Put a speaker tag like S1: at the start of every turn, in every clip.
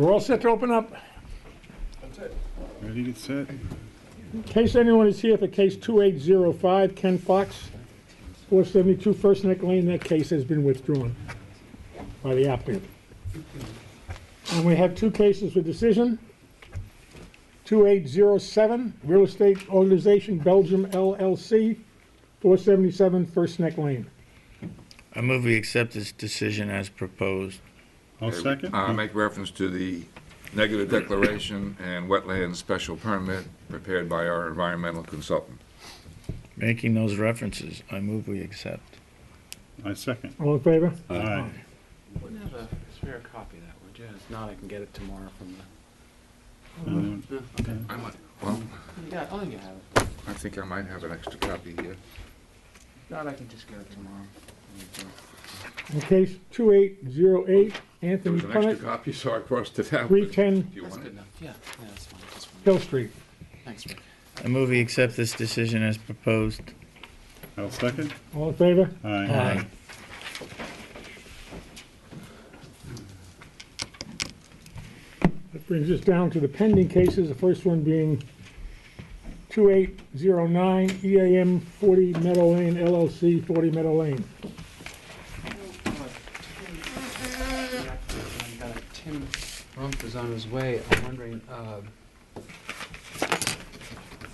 S1: We're all set to open up.
S2: That's it.
S3: Ready, get set?
S1: In case anyone is here for case 2805, Ken Fox, 472 First Neck Lane, that case has been withdrawn by the applicant. And we have two cases for decision. 2807, Real Estate Organization Belgium LLC, 477 First Neck Lane.
S4: I move we accept this decision as proposed.
S3: I'll second.
S2: Make reference to the negative declaration and wetland special permit prepared by our environmental consultant.
S4: Making those references, I move we accept.
S3: I second.
S1: All in favor?
S3: Aye.
S5: Wouldn't have a spare copy of that, would you? If not, I can get it tomorrow from the... Okay.
S2: I might, well,
S5: Yeah, I think you have it.
S2: I think I might have an extra copy here.
S5: If not, I can just get it tomorrow.
S1: In case 2808,
S2: There
S1: Anthony
S2: was an extra
S1: Punnett,
S2: copy, so I crossed it out.
S1: 310
S2: Do you
S5: That's
S2: want
S5: good
S2: it?
S5: enough. Yeah, that's fine. That's fine.
S1: Hill Street.
S5: Thanks, Rick.
S4: I move we accept this decision as proposed.
S3: I'll second.
S1: All in favor?
S3: Aye.
S1: That brings us down to the pending cases, the first one being 2809 EAM 40 Meadow Lane LLC, 40 Meadow Lane.
S5: Tim Rumpf is on his way. I'm wondering,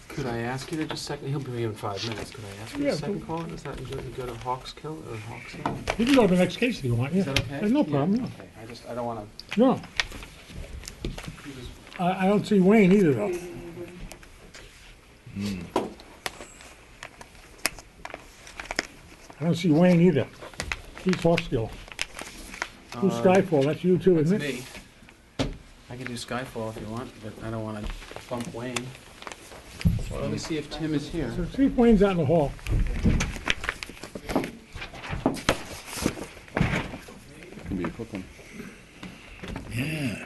S5: could I ask you to just second? He'll be here in 5 minutes. Could I ask you
S1: Yeah,
S5: to second call? Is that you go to Hawkskill or Hawkskill?
S1: You can go to the next case if you want, yeah.
S5: Is that okay?
S1: There's no
S5: Yeah,
S1: problem,
S5: Okay, I don't want to.
S1: no. I don't see Wayne either, though. I don't see Wayne either. He's Hawkskill. Who's Skyfall? That's you too,
S5: That's
S1: isn't it?
S5: me. I can do Skyfall if you want, but I don't want to bump Wayne. Well, let me see if Tim is here.
S1: So see if Wayne's out in the hall.
S2: Can be a quick one.
S4: Yeah.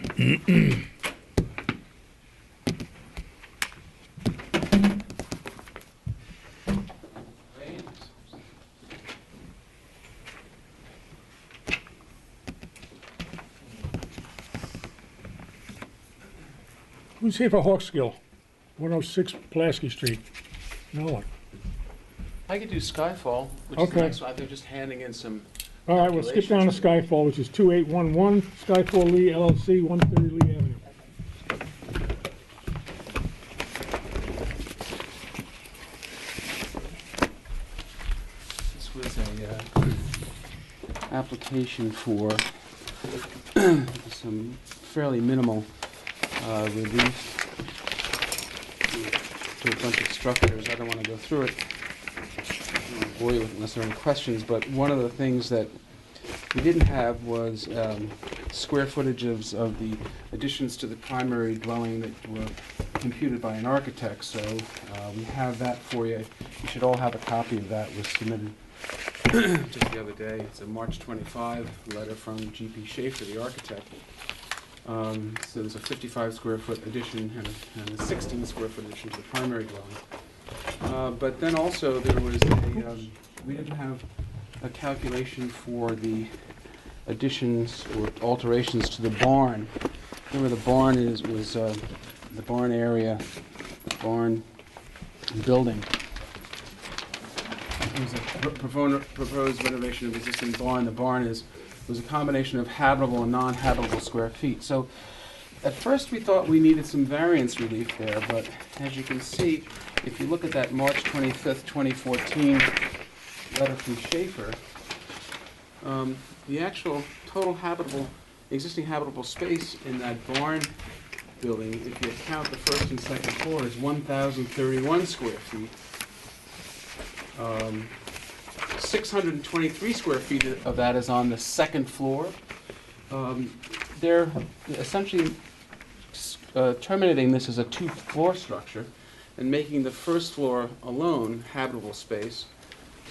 S1: Who's here for Hawkskill? 106 Pulaski Street. No one.
S5: I could do Skyfall, which is
S1: Okay.
S5: the next one. They're just handing in some.
S1: All right, we'll skip down to Skyfall, which is 2811 Skyfall Lee LLC, 130 Lee Avenue.
S5: This was a application for some fairly minimal relief to a bunch of structures. I don't want to go through it. I don't want to bore you with it unless there are any questions, but one of the things that we didn't have was square footage of the additions to the primary dwelling that were computed by an architect, so we have that for you. You should all have a copy of that. It was submitted just the other day. It's a March 25 letter from G.P. Schaefer, the architect. So there's a 55 square foot addition and a 16 square foot addition to the primary dwelling. But then also there was we didn't have a calculation for the additions or alterations to the barn. Remember the barn was the barn area, the barn building. It was a proposed renovation of the existing barn. The barn was a combination of habitable and non-habitable square feet. So at first we thought we needed some variance relief there, but as you can see, if you look at that March 25th, 2014 letter from Schaefer, the actual total existing habitable space in that barn building, if you count the first and second floor, is 1,031 square feet. 623 square feet of that is on the second floor. They're essentially terminating this as a two-floor structure and making the first floor alone habitable space.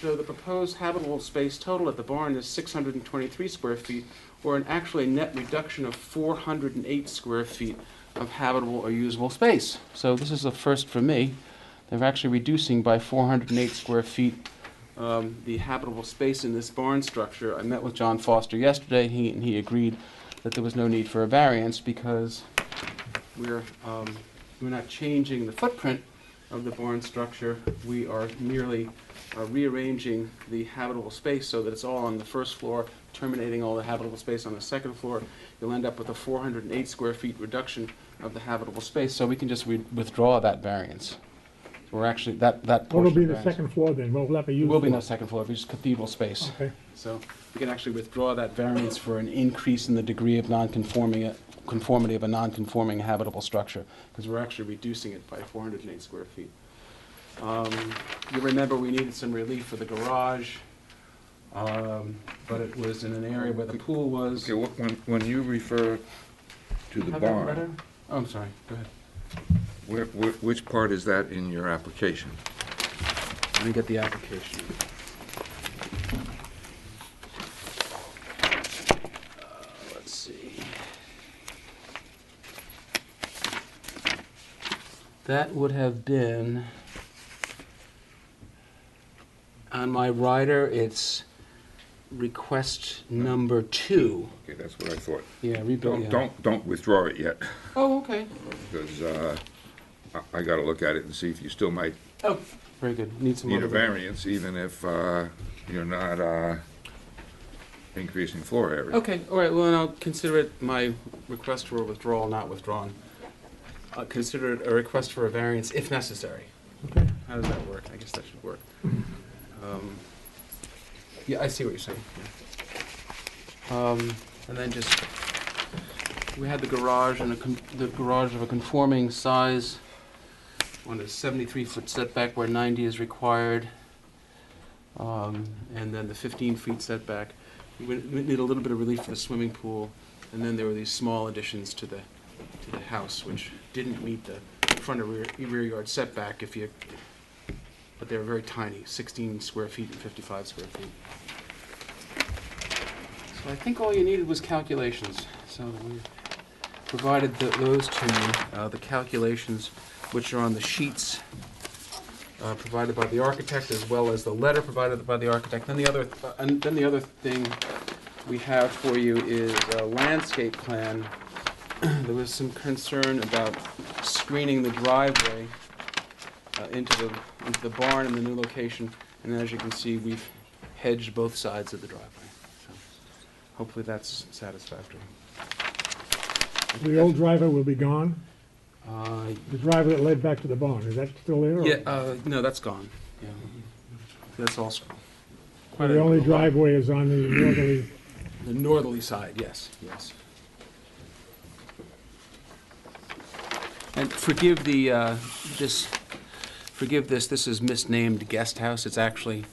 S5: So the proposed habitable space total at the barn is 623 square feet, or an actually net reduction of 408 square feet of habitable or usable space. So this is a first for me. They're actually reducing by 408 square feet the habitable space in this barn structure. I met with John Foster yesterday, and he agreed that there was no need for a variance because we're not changing the footprint of the barn structure. We are merely rearranging the habitable space so that it's all on the first floor, terminating all the habitable space on the second floor. You'll end up with a 408 square feet reduction of the habitable space, so we can just withdraw that variance. So we're actually, that
S1: What
S5: portion
S1: will
S5: of
S1: be the
S5: variance-
S1: second floor then? What will that be
S5: There
S1: used
S5: will be
S1: for?
S5: no second floor, it'll be just cathedral space.
S1: Okay.
S5: So we can actually withdraw that variance for an increase in the degree of conformity of a non-conforming habitable structure, because we're actually reducing it by 408 square feet. You remember we needed some relief for the garage, but it was in an area where the pool was.
S2: Okay, when you refer to the
S5: Have that letter?
S2: barn,
S5: Oh, I'm sorry, go ahead.
S2: which part is that in your application?
S5: Let me get the application. Let's see. That would have been, on my rider, it's request number 2.
S2: Okay, that's what I thought.
S5: Yeah, rebuild, yeah.
S2: Don't withdraw it yet,
S5: Oh, okay.
S2: because I gotta look at it and see if you still might
S5: Oh, very good. Need some
S2: need a
S5: other-
S2: variance, even if you're not increasing floor area.
S5: Okay, all right, well, then I'll consider it my request for a withdrawal not withdrawn. I'll consider it a request for a variance if necessary.
S1: Okay.
S5: How does that work? I guess that should work. Yeah, I see what you're saying. Yeah. And then just, we had the garage and the garage of a conforming size on a 73-foot setback where 90 is required. And then the 15 feet setback. We need a little bit of relief for the swimming pool, and then there were these small additions to the house, which didn't meet the front or rear yard setback but they were very tiny, 16 square feet and 55 square feet. So I think all you needed was calculations. So we provided those to you, the calculations, which are on the sheets provided by the architect, as well as the letter provided by the architect. Then the other thing we have for you is a landscape plan. There was some concern about screening the driveway into the barn in the new location, and as you can see, we've hedged both sides of the driveway. So hopefully that's satisfactory.
S1: The old driveway will be gone?
S5: Uh,
S1: The driveway that led back to the barn, is that still there? or-
S5: yeah, no, that's gone. Yeah, that's also
S1: The only driveway is on the northerly,
S5: The northerly side, yes, yes. And forgive this is misnamed guest house. It's actually,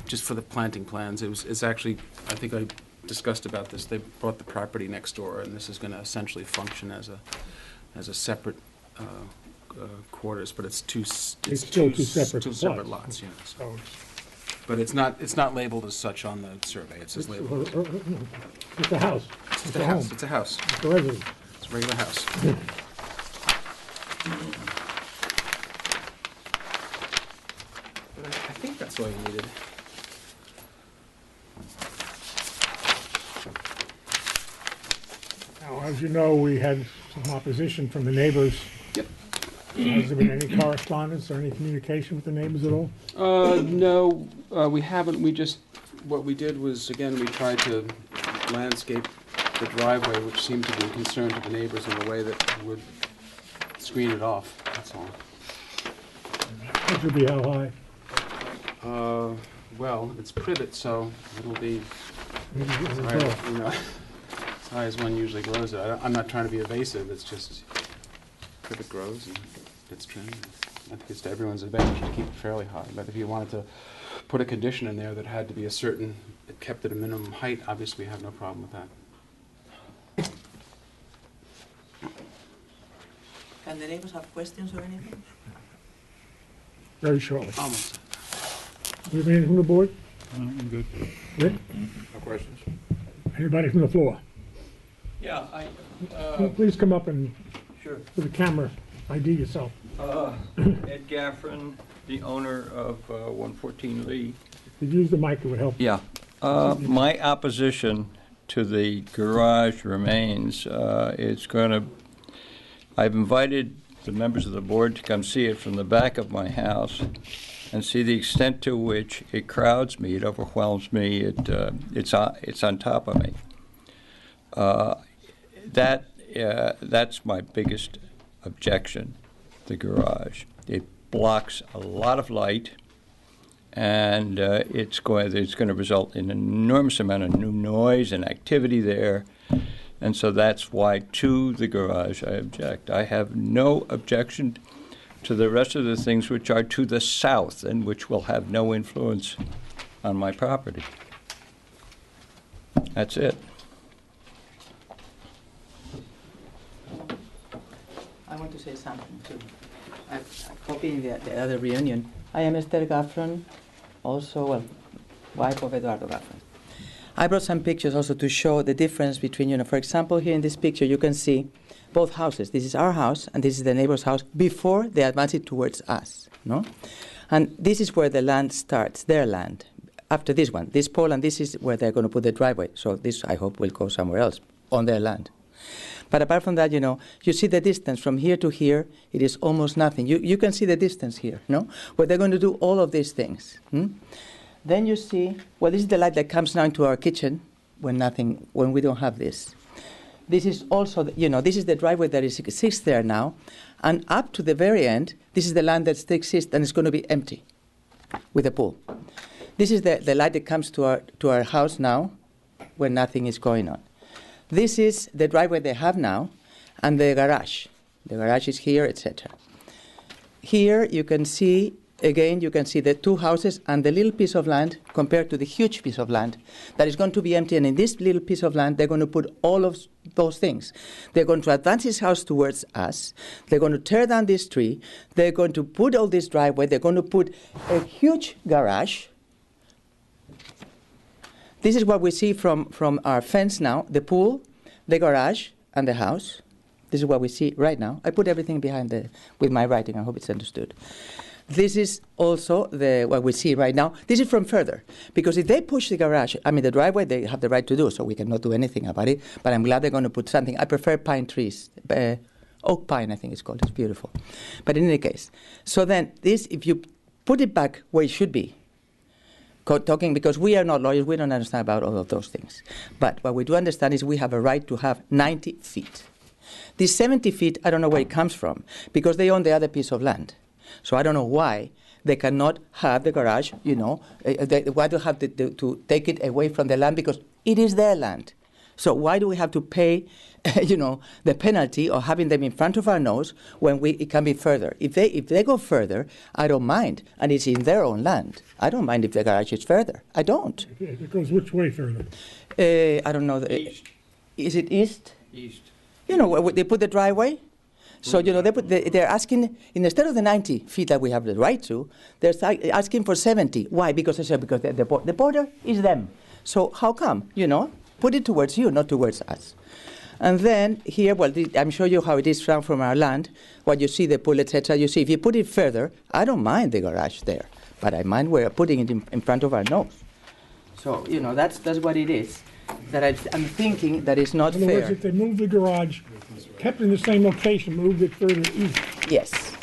S5: just for the planting plans, it's actually, I think I discussed about this. They bought the property next door, and this is gonna essentially function as a separate quarters, but it's
S1: still two separate
S5: two separate
S1: lots.
S5: lots, yeah.
S1: so
S5: But it's not labeled as such on the survey. It's just labeled,
S1: it's a house,
S5: it's
S1: a
S5: a house,
S1: home.
S5: it's a house,
S1: it's a residence.
S5: it's a regular house. But I think that's all you needed.
S1: Now, as you know, we had some opposition from the neighbors.
S5: Yep.
S1: Has there been any correspondence or any communication with the neighbors at all?
S5: No, we haven't. What we did was, again, we tried to landscape the driveway, which seemed to be a concern to the neighbors in a way that would screen it off, that's all.
S1: It should be how high?
S5: Well, it's privet, so it'll be
S1: Maybe
S5: as
S1: it's
S5: high,
S1: above.
S5: as high as one usually grows it. I'm not trying to be evasive, it's just privet grows and gets trimmed. I think it's to everyone's advantage to keep it fairly high, but if you wanted to put a condition in there that had to be it kept at a minimum height, obviously we have no problem with that.
S6: Can the neighbors have questions or anything?
S1: Very shortly.
S5: Almost.
S1: Do you have anything from the board?
S3: I'm good.
S1: Rick?
S2: No questions?
S1: Anybody from the floor?
S7: Yeah,
S1: Please come up and,
S7: sure.
S1: with the camera, ID yourself.
S7: Ed Gaffron, the owner of 114 Lee.
S1: If you use the mic, it would help.
S7: Yeah. My opposition to the garage remains. I've invited the members of the board to come see it from the back of my house and see the extent to which it crowds me, it overwhelms me, it's on top of me. That's my biggest objection, the garage. It blocks a lot of light, and it's going to result in an enormous amount of new noise and activity there. And so that's why, to the garage, I object. I have no objection to the rest of the things which are to the south and which will have no influence on my property. That's it.
S6: I want to say something too. I'm copying the other reunion. I am Esther Gaffron, also wife of Eduardo Gaffron. I brought some pictures also to show the difference between, for example, here in this picture you can see both houses. This is our house and this is the neighbor's house before they advance it towards us, no? And this is where the land starts, their land. After this one, this pole, and this is where they're going to put the driveway. So this, I hope, will go somewhere else on their land. But apart from that, you see the distance from here to here, it is almost nothing. You can see the distance here, no? Where they're going to do all of these things. Then you see, well, this is the light that comes now into our kitchen when we don't have this. This is also, this is the driveway that exists there now. And up to the very end, this is the land that still exists and it's going to be empty with a pool. This is the light that comes to our house now where nothing is going on. This is the driveway they have now and the garage. The garage is here, etc. Here you can see, again, you can see the two houses and the little piece of land compared to the huge piece of land that is going to be empty. And in this little piece of land, they're going to put all of those things. They're going to advance this house towards us. They're going to tear down this tree. They're going to put all this driveway. They're going to put a huge garage. This is what we see from our fence now, the pool, the garage, and the house. This is what we see right now. I put everything behind with my writing. I hope it's understood. This is also what we see right now. This is from further, because if they push the garage, the driveway, they have the right to do, so we cannot do anything about it, but I'm glad they're going to put something. I prefer pine trees, oak pine, I think it's called. It's beautiful. But in any case, so then this, if you put it back where it should be, talking, because we are not lawyers, we don't understand about all of those things. But what we do understand is we have a right to have 90 feet. These 70 feet, I don't know where it comes from, because they own the other piece of land. So I don't know why they cannot have the garage, why do they have to take it away from the land, because it is their land. So why do we have to pay, the penalty of having them in front of our nose when it can be further? If they go further, I don't mind, and it's in their own land. I don't mind if the garage is further. I don't.
S1: It goes which way further?
S5: I don't know.
S7: East.
S5: Is it east?
S7: East.
S5: Where they put the driveway. So they're asking, instead of the 90 feet that we have the right to, they're asking for 70. Why? Because the border is them. So how come? Put it towards you, not towards us. And then here, I'm showing you how it is from our land. What you see, the pool, etc. You see, if you put it further, I don't mind the garage there, but I mind we're putting it in front of our nose. So that's what it is. That I'm thinking that is not
S1: In other words,
S5: fair.
S1: if they moved the garage, kept in the same location, moved it further east.
S5: Yes,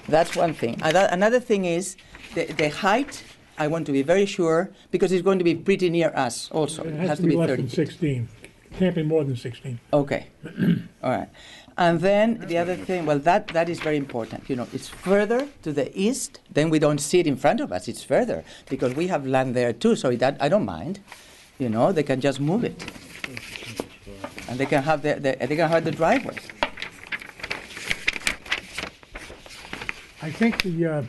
S5: that's one thing. Another thing is the height. I want to be very sure, because it's going to be pretty near us also.
S1: It has to be less
S5: 30
S1: than
S5: feet.
S1: 16. Can't be more than 16.
S5: Okay. All right. And then the other thing, that is very important. It's further to the east, then we don't see it in front of us. It's further, because we have land there too, so I don't mind. They can just move it. And they can have the driveway.
S1: I think to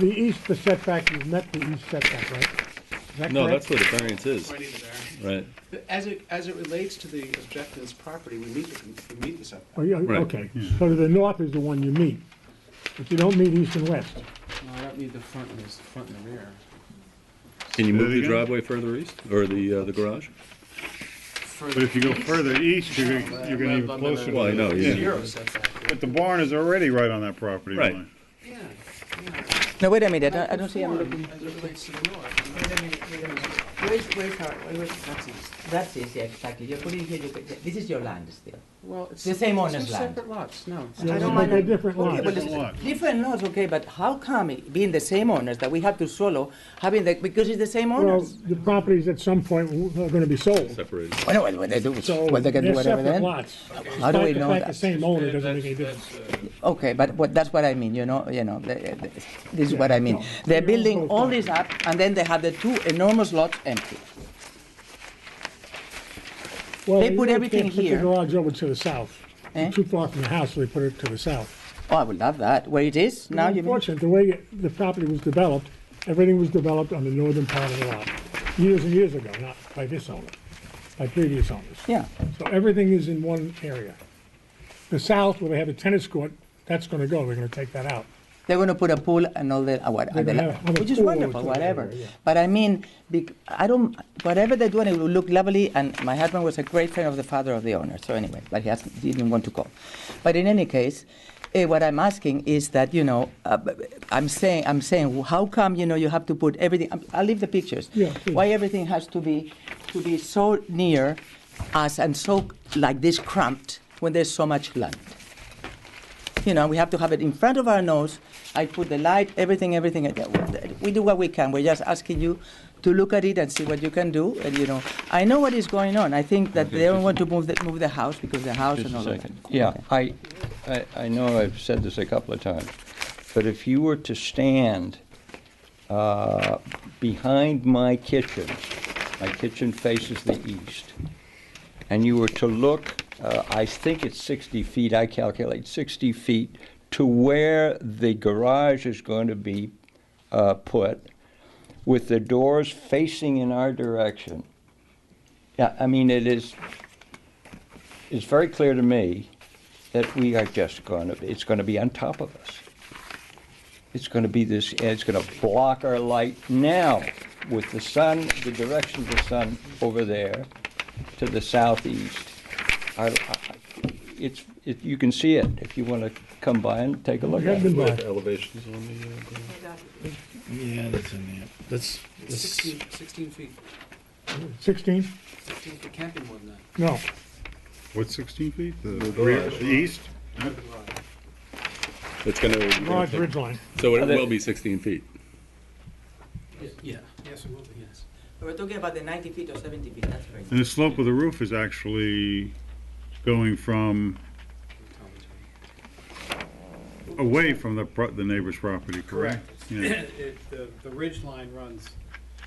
S1: the east, the setback, you've met the east setback, right? Is that
S8: No,
S1: correct?
S8: that's where the variance is,
S9: Might need the variance.
S8: right?
S9: But as it relates to the objective's property, we meet the setback.
S1: Oh, yeah,
S8: Right.
S1: okay. So to the north is the one you meet, but you don't meet east and west.
S9: No, I don't need the front and the rear.
S8: Can you
S3: Say
S8: move
S3: that
S8: the
S3: again?
S8: driveway further east, or the garage?
S3: But if you go further east, you're gonna even closer.
S8: Well, I know,
S3: to
S8: yeah.
S3: the-
S9: Zero setback.
S3: But the barn is already right on that property
S8: Right.
S3: line.
S9: Yeah.
S5: No, wait a minute. I don't see. I'm looking.
S9: As it relates to the north.
S5: Wait a minute. Where's our? That's east.
S6: That's it, yeah, exactly. You're putting here, this is your land still.
S9: Well, it's
S6: The same
S9: it's
S6: owner's
S9: two
S6: land.
S9: separate lots, no.
S1: Yeah,
S6: I don't
S1: but
S6: mind.
S1: they're different
S6: Okay,
S1: lots.
S6: but
S3: Different
S6: it's
S3: lots.
S6: different lots, okay, but how come it, being the same owners that we have to swallow, having the, because it's the same
S1: Well,
S6: owners?
S1: the properties at some point are gonna be sold.
S8: Separated.
S6: Well, no, what they do,
S1: So
S6: well, they can do
S1: they're
S6: whatever
S1: separate
S6: then.
S1: lots.
S6: How do we
S1: Despite
S6: know
S1: the fact
S6: that?
S1: the same owner doesn't make any difference.
S6: Okay, but that's what I mean, this is what I mean.
S1: no,
S6: They're
S1: they own
S6: building
S1: both
S6: all this up, and then they have the two enormous lots empty.
S1: Well,
S6: They
S1: you
S6: put
S1: really
S6: everything
S1: can't put
S6: here.
S1: the garage over to the south.
S6: Eh?
S1: Too far from the house, so they put it to the south.
S6: Oh, I would love that, where it is now, you mean?
S1: Unfortunately, the way the property was developed, everything was developed on the northern part of the lot, years and years ago, not by this owner, by previous owners.
S6: Yeah,
S1: So everything is in one area. The south, where they have a tennis court, that's gonna go, they're gonna take that out.
S6: they're gonna put a pool and all that,
S1: They're gonna have a
S6: which is
S1: pool
S6: wonderful,
S1: to it,
S6: whatever.
S1: yeah.
S6: But I mean, I don't, whatever they're doing, it will look lovely, and my husband was a great friend of the father of the owner, so anyway, but he didn't want to call. But in any case, what I'm asking is that, I'm saying, how come, you have to put everything, I'll leave the pictures.
S1: Yeah, please.
S6: Why everything has to be so near us and so like this cramped when there's so much land? We have to have it in front of our nose. I put the light, everything. We do what we can. We're just asking you to look at it and see what you can do. And I know what is going on. I think that they don't want to move the house because the house
S7: Just
S6: and
S7: a
S6: all of
S7: second.
S6: that.
S7: Yeah,
S6: Okay.
S7: I know I've said this a couple of times, but if you were to stand behind my kitchen faces the east, and you were to look, I think it's 60 feet, I calculate 60 feet, to where the garage is going to be put, with the doors facing in our direction. Yeah, I mean, it's very clear to me that we are just it's going to be on top of us. It's going to be this, it's going to block our light now with the sun, the direction of the sun over there to the southeast. You can see it if you want to come by and take a look
S1: You have
S7: at
S1: been
S7: it.
S1: by.
S8: Elevations on the,
S4: Yeah, that's in there. That's,
S9: 16 feet.
S1: 16?
S9: 16 feet, can't be more than that.
S1: No.
S3: What's 16 feet? The
S8: garage.
S3: the east?
S8: it's gonna.
S1: Large ridge line.
S8: So it will be 16 feet.
S9: Yeah, yes, it will be, yes.
S6: We're talking about the 90 feet or 70 feet, that's right.
S3: And the slope of the roof is actually going from, away from the neighbor's property, correct? Yeah.
S9: The ridge line runs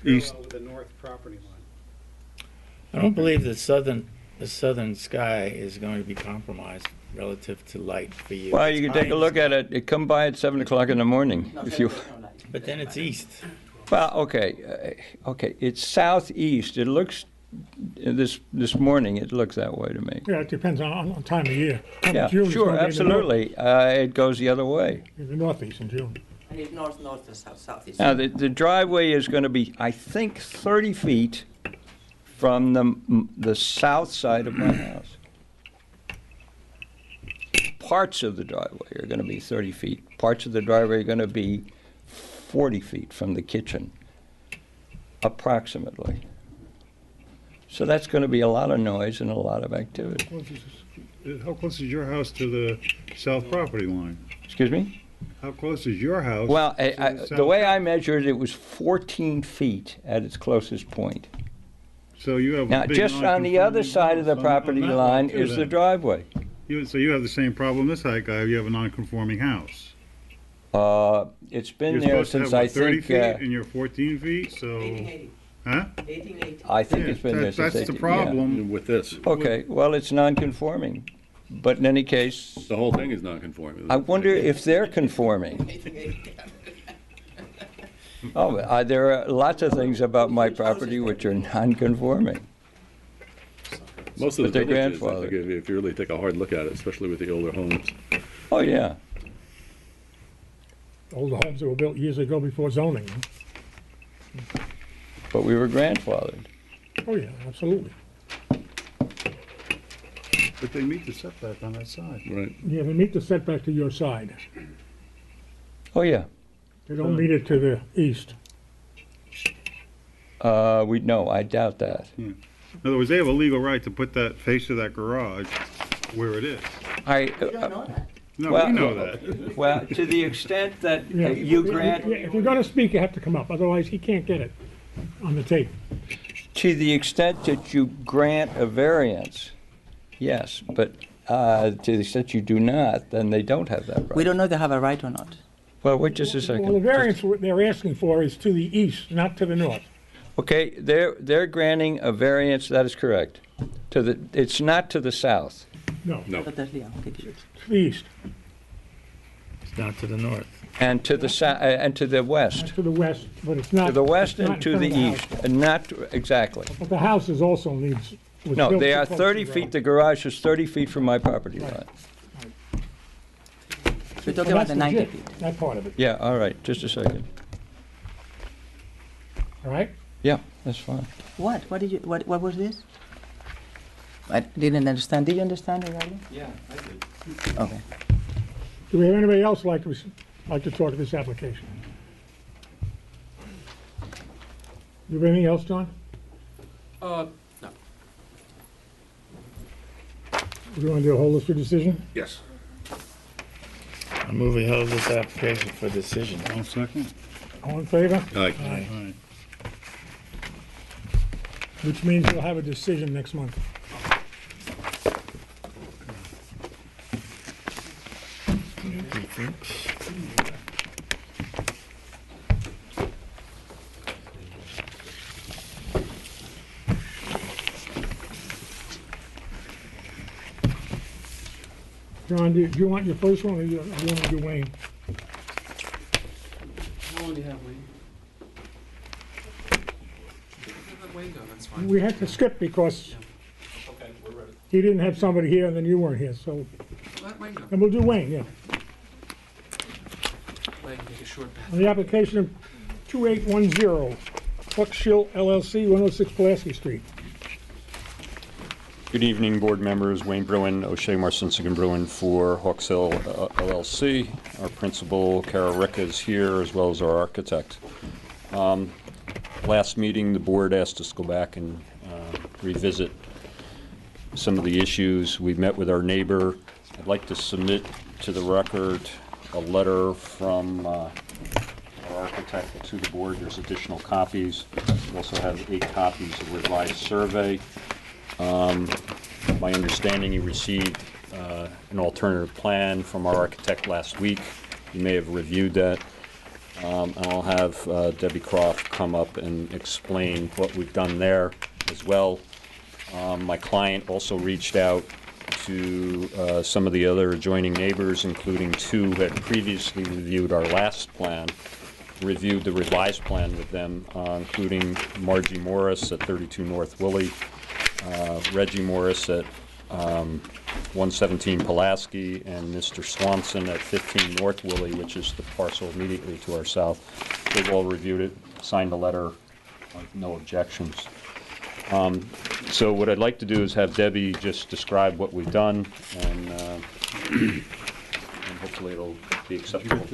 S3: East.
S9: parallel with the north property line.
S4: I don't believe the southern sky is going to be compromised relative to light for you.
S7: Well,
S4: It's
S7: you can
S4: high
S7: take a
S4: in
S7: look
S4: the
S7: at it. Come by at 7 o'clock in the morning
S6: No,
S7: if you.
S6: there's no light.
S4: But then it's east.
S7: Well, okay, it's southeast. It looks, this morning, it looks that way to me.
S1: Yeah, it depends on time of year.
S7: Yeah,
S1: June is
S7: sure,
S1: gonna be in the north-
S7: absolutely. It goes the other way.
S1: In the northeast in June.
S6: And it's north and southeast.
S7: Now, the driveway is going to be, I think, 30 feet from the south side of my house. Parts of the driveway are going to be 30 feet. Parts of the driveway are going to be 40 feet from the kitchen, approximately. So that's going to be a lot of noise and a lot of activity.
S3: How close is your house to the south property line?
S7: Excuse me?
S3: How close is your house?
S7: Well,
S3: to the
S7: the
S3: south-
S7: way I measured it was 14 feet at its closest point.
S3: So you have a
S7: Now,
S3: big
S7: just on the other
S3: non-conforming
S7: side of the
S3: house on
S7: property
S3: that lot
S7: line
S3: too,
S7: is the
S3: then.
S7: driveway.
S3: So you have the same problem this side guy, you have a non-conforming house.
S7: It's been
S3: You're
S7: there
S3: supposed to have,
S7: since
S3: what,
S7: I
S3: 30
S7: think,
S3: feet, and you're 14 feet, so,
S6: 1880.
S3: huh?
S6: 1880.
S7: I think
S3: Yeah,
S7: it's been there
S3: that-
S7: since.
S3: That's the
S7: 18 yeah.
S3: problem.
S8: With this,
S7: Okay, well, it's non-conforming, but in any case,
S8: the whole thing is non-conforming.
S7: I wonder if they're conforming. Oh, there are lots of things about my property which are non-conforming.
S8: Most of the
S7: But they're
S8: villages, I
S7: grandfathered.
S8: think, if you really take a hard look at it, especially with the older homes.
S7: Oh, yeah.
S1: Older homes that were built years ago before zoning.
S7: But we were grandfathered.
S1: Oh, yeah, absolutely.
S3: But they meet the setback on that side.
S8: Right.
S1: Yeah, they meet the setback to your side.
S7: Oh, yeah.
S1: They don't meet it to the east.
S7: No, I doubt that.
S3: In other words, they have a legal right to put that face of that garage where it is.
S7: I,
S6: You don't know that.
S3: No,
S7: Well,
S3: we know that.
S7: well, to the extent that
S1: Yeah.
S7: you grant,
S1: If you're gonna speak, you have to come up, otherwise he can't get it on the tape.
S7: to the extent that you grant a variance, yes, but to the extent you do not, then they don't have that right.
S6: We don't know if they have a right or not.
S7: Well, wait just a second.
S1: Well, the variance they're asking for is to the east, not to the north.
S7: Okay, they're granting a variance, that is correct. It's not to the south.
S1: No,
S8: No.
S6: But that's legal. Okay.
S1: to the east,
S4: It's not to the north.
S7: And to the and to the
S1: not
S7: west.
S1: to the west, but it's not.
S7: To the west
S1: it's not
S7: and
S1: in
S7: to
S1: front
S7: the
S1: of
S7: east, and not, exactly.
S1: But the house is also needs, was
S7: No,
S1: built
S7: they
S1: too
S7: are
S1: close to
S7: 30
S1: the
S7: feet,
S1: road.
S7: the garage is 30 feet from my property line.
S6: We're
S1: Well,
S6: talking about
S1: that's
S6: the 90
S1: legit,
S6: feet.
S1: that part of it,
S7: Yeah, all right, just a second.
S1: all right?
S7: Yeah, that's fine.
S6: What? What was this? I didn't understand. Did you understand, Eduardo?
S7: Yeah, I did.
S6: Okay.
S1: Do we have anybody else like to talk to this application? You have anything else, John?
S9: No.
S1: Do you want to do a hold this for decision?
S2: Yes.
S4: I move we hold this application for decision.
S3: One second.
S1: All in favor?
S8: Aye.
S3: All right.
S1: Which means we'll have a decision next month. John, do you want your first one, or you want to do Wayne?
S9: How long do you have, Wayne? Let Wayne go, that's fine.
S1: We had to skip because
S9: Okay, we're ready.
S1: he didn't have somebody here and then you weren't here, so,
S9: Let Wayne go.
S1: and we'll do Wayne, yeah.
S9: Wayne, take a short path.
S1: On the application of 2810, Buck Schill LLC, 106 Pulaski Street.
S10: Good evening, board members. Wayne Bruin, O'Shea Marcinsick and Bruin for Hawks Hill LLC. Our principal, Kara Ricka, is here, as well as our architect. Last meeting, the board asked us to go back and revisit some of the issues. We met with our neighbor. I'd like to submit to the record a letter from our architect to the board. There's additional copies. We also have 8 copies of revised survey. My understanding, you received an alternative plan from our architect last week. You may have reviewed that. And I'll have Debbie Croft come up and explain what we've done there as well. My client also reached out to some of the other adjoining neighbors, including 2 who had previously reviewed our last plan, reviewed the revised plan with them, including Margie Morris at 32 North Willie, Reggie Morris at 117 Pulaski, and Mr. Swanson at 15 North Willie, which is the parcel immediately to our south. They've all reviewed it, signed a letter, no objections. So what I'd like to do is have Debbie just describe what we've done, and hopefully it'll be acceptable.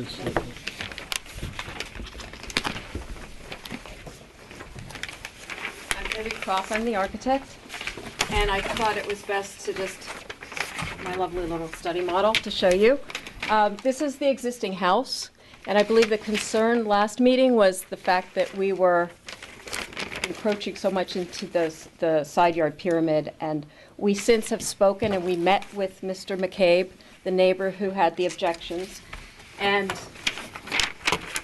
S11: I'm Debbie Croft, I'm the architect, and I thought it was best to just, my lovely little study model to show you. This is the existing house, and I believe the concern last meeting was the fact that we were encroaching so much into the side yard pyramid, and we since have spoken and we met with Mr. McCabe, the neighbor who had the objections, and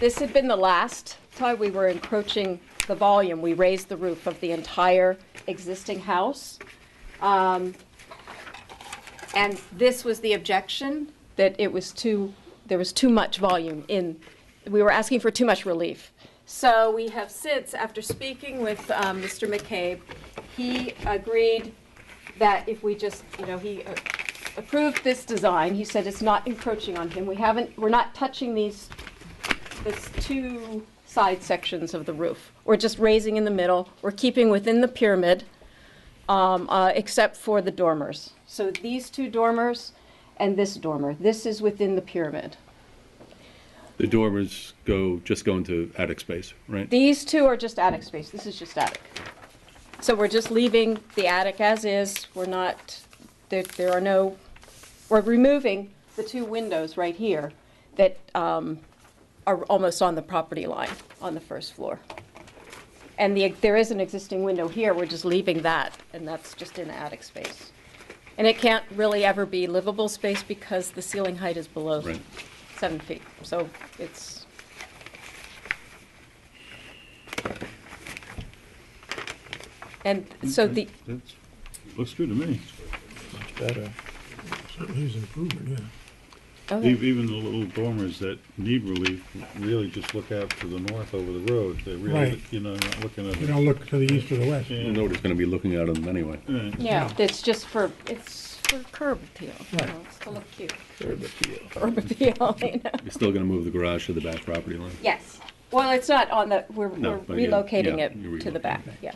S11: this had been the last time we were encroaching the volume. We raised the roof of the entire existing house. And this was the objection, that there was too much volume we were asking for too much relief. So we have since, after speaking with Mr. McCabe, he agreed that if we just, he approved this design. He said it's not encroaching on him. We're not touching these 2 side sections of the roof. We're just raising in the middle. We're keeping within the pyramid, except for the dormers. So these 2 dormers and this dormer, this is within the pyramid.
S8: The dormers just go into attic space, right?
S11: These 2 are just attic space. This is just attic. So we're just leaving the attic as is. We're not, there are no, we're removing the two windows right here that are almost on the property line on the first floor. And there is an existing window here, we're just leaving that, and that's just in attic space. And it can't really ever be livable space because the ceiling height is below
S8: Right.
S11: 7 feet. So it's, and so the,
S3: That's, looks good to me.
S4: Much better.
S1: Certainly is an improvement, yeah.
S11: okay.
S3: Even the little dormers that need relief really just look out to the north over the road. They're really,
S1: Right.
S3: you know, not looking at
S1: You
S3: it.
S1: don't look to the east or the west.
S3: Yeah.
S8: Nobody's gonna be looking at them anyway.
S11: Yeah, it's just for, it's for curb appeal, you
S1: Right.
S11: know, it's to look cute.
S4: Curb appeal.
S11: Curb appeal, you know.
S8: You're still gonna move the garage to the back property line?
S11: Yes. Well, it's not on the, we're
S8: but yeah,
S11: relocating
S8: yeah,
S11: it
S8: you're
S11: to the back,
S8: relocating.
S11: yeah.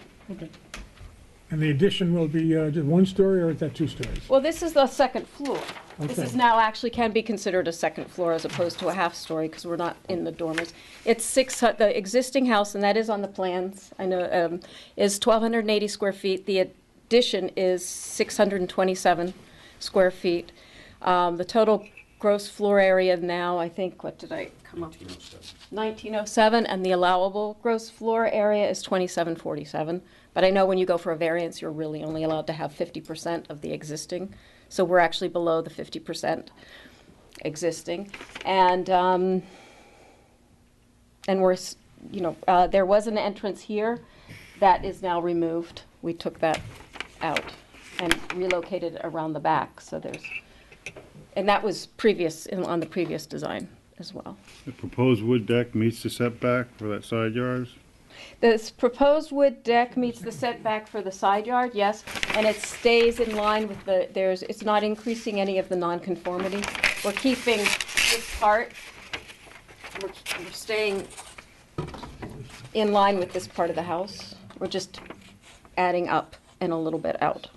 S1: And the addition will be just one story, or is that two stories?
S11: Well, this is the second floor. This
S1: Okay.
S11: is now actually can be considered a second floor as opposed to a half story because we're not in the dormers. It's the existing house, and that is on the plans, I know, is 1,280 square feet. The addition is 627 square feet. The total gross floor area now, I think, what did I come up with? 1907, and the allowable gross floor area is 2747. But I know when you go for a variance, you're really only allowed to have 50% of the existing. So we're actually below the 50% existing. And we're, you know, there was an entrance here that is now removed. We took that out and relocated it around the back. So there's, and that was previous, on the previous design as well.
S3: The proposed wood deck meets the setback for that side yards?
S11: This proposed wood deck meets the setback for the side yard, yes, and it stays in line with the, it's not increasing any of the nonconformity. We're keeping this part, we're staying in line with this part of the house. We're just adding up and a little bit out.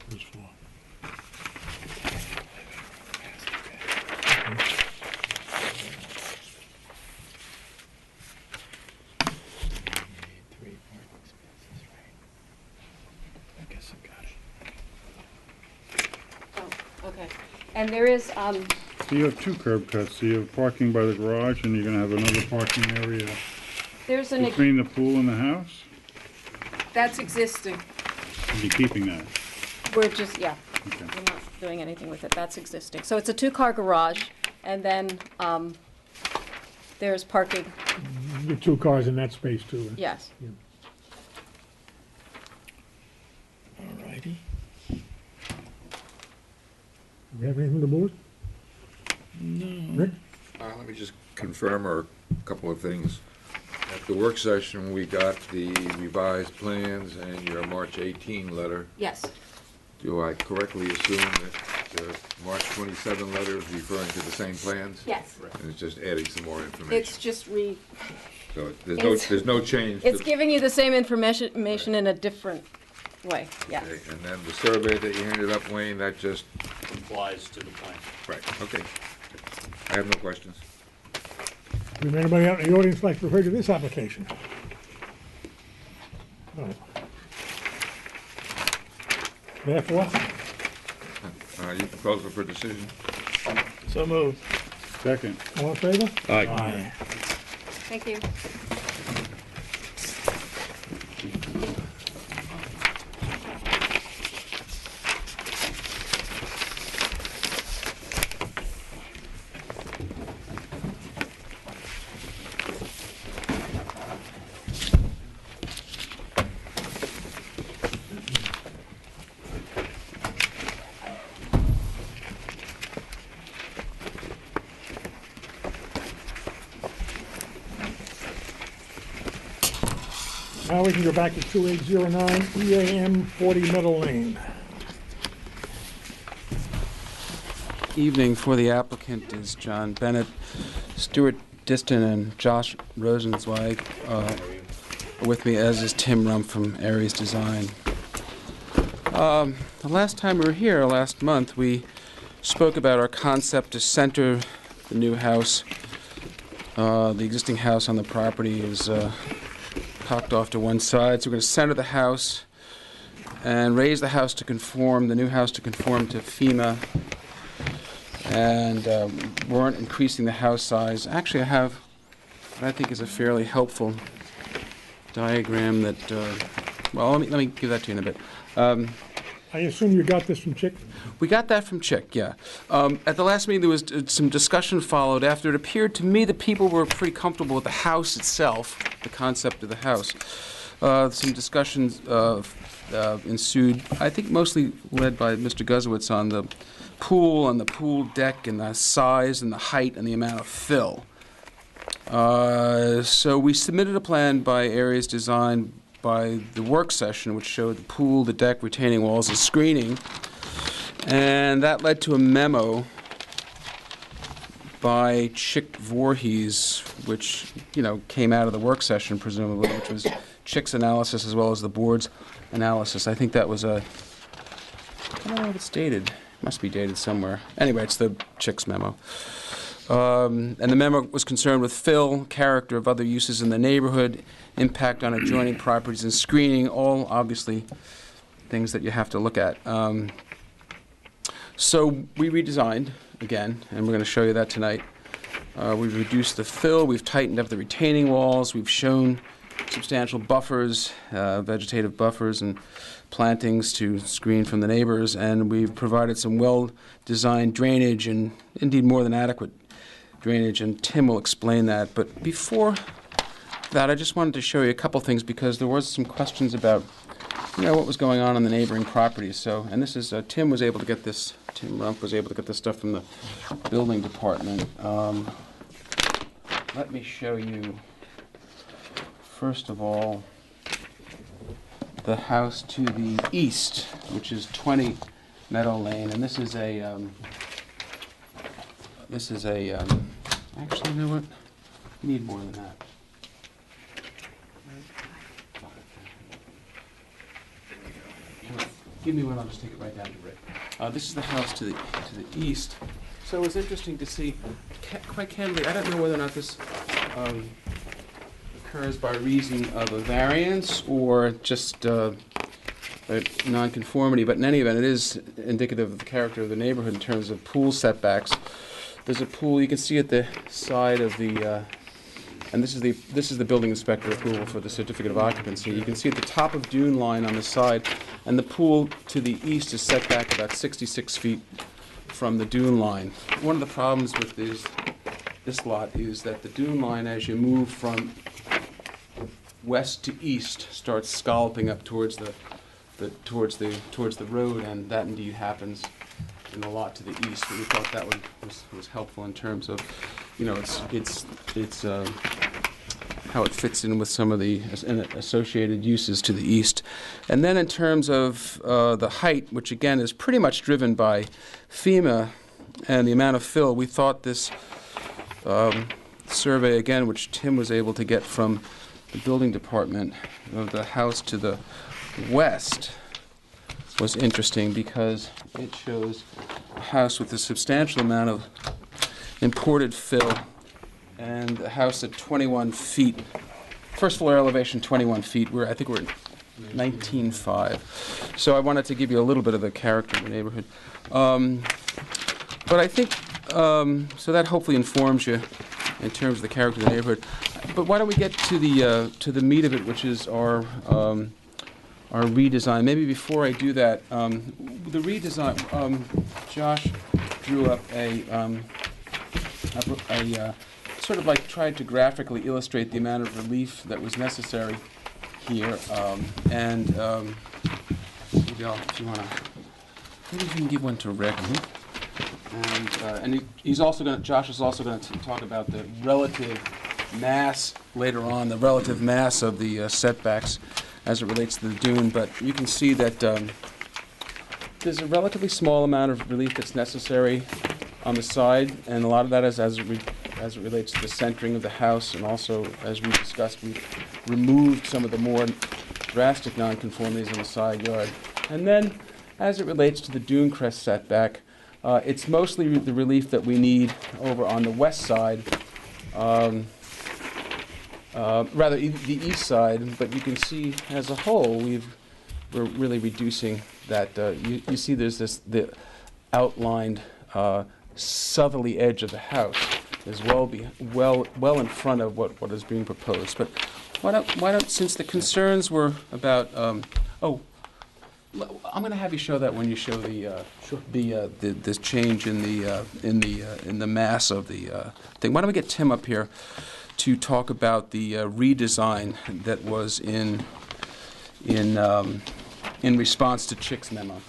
S1: First floor.
S4: I guess I got it.
S11: Oh, okay. And there is,
S3: So you have two curb cuts. So you have parking by the garage, and you're gonna have another parking area
S11: there's an,
S3: between the pool and the house?
S11: that's existing.
S3: And you're keeping that?
S11: We're just, yeah,
S3: Okay.
S11: we're not doing anything with it. That's existing. So it's a two-car garage, and then there's parking,
S1: You get two cars in that space too.
S11: yes.
S4: All righty.
S1: You have anything to board?
S4: No.
S1: Rick?
S2: Let me just confirm a couple of things. At the work session, we got the revised plans and your March 18 letter.
S11: Yes.
S2: Do I correctly assume that the March 27 letter is referring to the same plans?
S11: Yes.
S2: And it's just adding some more information?
S11: It's just
S2: So
S11: it's-
S2: there's no change?
S11: it's
S2: to-
S11: giving you the same information in a different way, yes.
S2: Okay, and then the survey that you handed up, Wayne, that just,
S10: Applies to the plan.
S2: right, okay. I have no questions.
S1: Would anybody out in the audience like to refer to this application? No. Therefore,
S2: Your proposal for decision?
S4: So moved.
S3: Second.
S1: all in favor?
S4: Aye.
S11: Thank you.
S1: Now we can go back to 2809 EAM 40 Meadow Lane.
S5: Evening for the applicant is John Bennett, Stuart Diston, and Josh Rosenzweig. With me, as is Tim Rump from Aries Design. The last time we were here, last month, we spoke about our concept to center the new house The existing house on the property is cocked off to one side, so we're going to center the house and raise the house to conform, the new house to conform to FEMA, and weren't increasing the house size. Actually, I have what I think is a fairly helpful diagram that, well, let me give that to you in a bit.
S1: I assume you got this from Chick?
S5: We got that from Chick, yeah. At the last meeting, there was some discussion followed after it appeared to me that people were pretty comfortable with the house itself, the concept of the house. Some discussions ensued, I think mostly led by Mr. Guzowitz, on the pool and the pool deck and the size and the height and the amount of fill. So we submitted a plan by Areas Design by the work session, which showed the pool, the deck, retaining walls, and screening. And that led to a memo by Chick Voorhees, which, came out of the work session, presumably, which was Chick's analysis as well as the board's analysis. I think that was I don't know if it's dated. It must be dated somewhere. Anyway, it's the Chick's memo. And the memo was concerned with fill, character of other uses in the neighborhood, impact on adjoining properties, and screening, all obviously things that you have to look at. So we redesigned again, and we're going to show you that tonight. We've reduced the fill, we've tightened up the retaining walls, we've shown substantial buffers, vegetative buffers and plantings to screen from the neighbors, and we've provided some well-designed drainage and indeed more than adequate drainage, and Tim will explain that. But before that, I just wanted to show you a couple things because there was some questions about, what was going on the neighboring properties. So, and this is, Tim was able to get this, Tim Rump was able to get this stuff from the building department. Let me show you, first of all, the house to the east, which is 20 Meadow Lane, and this is a, actually, you know what? You need more than that. Give me one, I'll just take it right down to Rick. This is the house to the east. So it was interesting to see, quite candidly, I don't know whether or not this occurs by reason of a variance or just a nonconformity, but in any event, it is indicative of the character of the neighborhood in terms of pool setbacks. There's a pool you can see at the side of the, and this is the building inspector approval for the certificate of occupancy. You can see at the top of dune line on the side, and the pool to the east is set back about 66 feet from the dune line. One of the problems with this lot is that the dune line, as you move from west to east, starts scalloping up towards the road, and that indeed happens in a lot to the east. But we thought that was helpful in terms of, it's how it fits in with some of the associated uses to the east. And then in terms of the height, which again is pretty much driven by FEMA and the amount of fill, we thought this survey again, which Tim was able to get from the building department of the house to the west, was interesting because it shows a house with a substantial amount of imported fill and a house at 21 feet. First floor elevation 21 feet. I think we're at 19.5. So I wanted to give you a little bit of the character of the neighborhood. But I think, so that hopefully informs you in terms of the character of the neighborhood. But why don't we get to the meat of it, which is our redesign. Maybe before I do that, the redesign, Josh drew up a sort of like tried to graphically illustrate the amount of relief that was necessary here. Maybe if you want to, maybe you can give one to Rick. And he's also going to, Josh is also going to talk about the relative mass later on, the relative mass of the setbacks as it relates to the dune. But you can see that there's a relatively small amount of relief that's necessary on the side, and a lot of that is as it relates to the centering of the house, and also, as we discussed, we've removed some of the more drastic nonconformities in the side yard. And then, as it relates to the dune crest setback, it's mostly the relief that we need over on the west side the east side, but you can see as a whole, we're really reducing that. You see there's the outlined southerly edge of the house is well in front of what is being proposed. But why don't since the concerns were about I'm going to have you show that when you show this change in the mass of the thing. Why don't we get Tim up here to talk about the redesign that was in response to Chick's memo.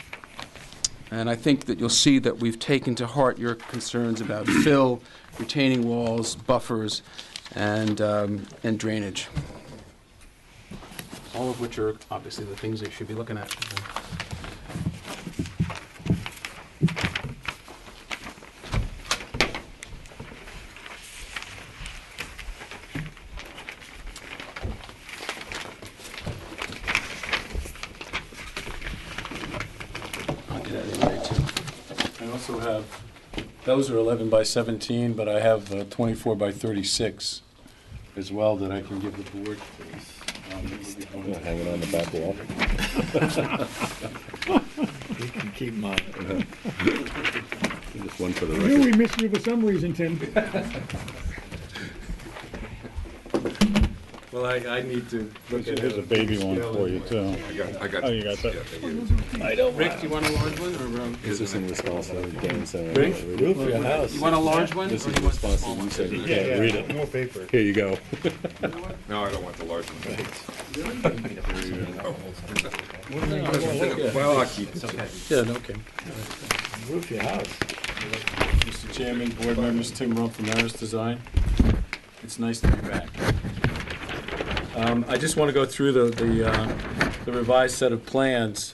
S5: And I think that you'll see that we've taken to heart your concerns about fill, retaining walls, buffers, and drainage. All of which are obviously the things that you should be looking at.
S12: I also have, those are 11 by 17, but I have 24 by 36 as well that I can give the board.
S8: Hanging on the back wall.
S4: You can keep mine.
S8: Just one for the
S1: I knew we
S8: record.
S1: missed you for some reason, Tim.
S12: Well, I need to look at
S3: Here's a baby one for you, too.
S2: I got.
S3: Oh, you got that?
S4: I don't
S5: Rick, do you want a large one, or
S8: Is this in response to Dan saying?
S12: Rick?
S4: roof your house.
S5: you want a large one?
S8: This
S5: or
S8: is
S5: you
S8: in
S5: want the
S8: response
S5: small
S8: to you
S5: one?
S8: said you can't read it.
S1: More paper.
S8: Here you go.
S2: No, I don't want the large one.
S4: Yeah.
S2: Well, I'll keep it.
S12: Yeah, okay.
S4: Roof your house.
S12: Mr. Chairman, board members, Tim Rump from Harris Design. It's nice to be back. I just want to go through the revised set of plans.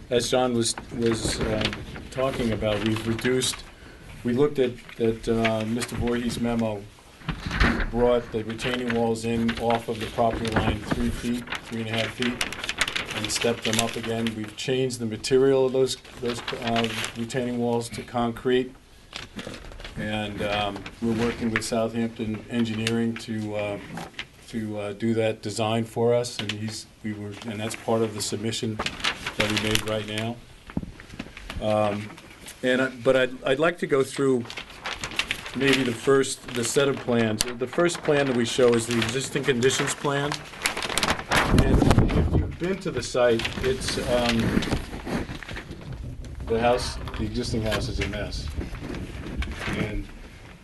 S12: As John was talking about, we looked at Mr. Voorhees' memo, brought the retaining walls in off of the property line 3 feet, 3.5 feet, and stepped them up again. We've changed the material of those retaining walls to concrete. And we're working with Southampton Engineering to do that design for us, and and that's part of the submission that we made right now. But I'd like to go through maybe the set of plans. The first plan that we show is the existing conditions plan. And if you've been to the site, it's the existing house is a mess. And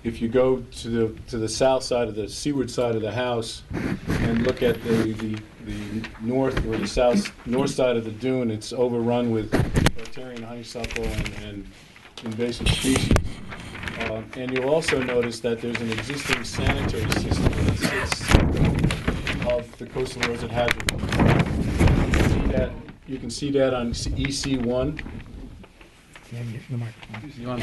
S12: if you go to the south side of the seaward side of the house and look at the north or the north side of the dune, it's overrun with riparian honeysuckle and invasive species. And you'll also notice that there's an existing sanitary system that sits of the coastal roads at Hazard. You can see that on EC1.
S1: The microphone.
S5: You want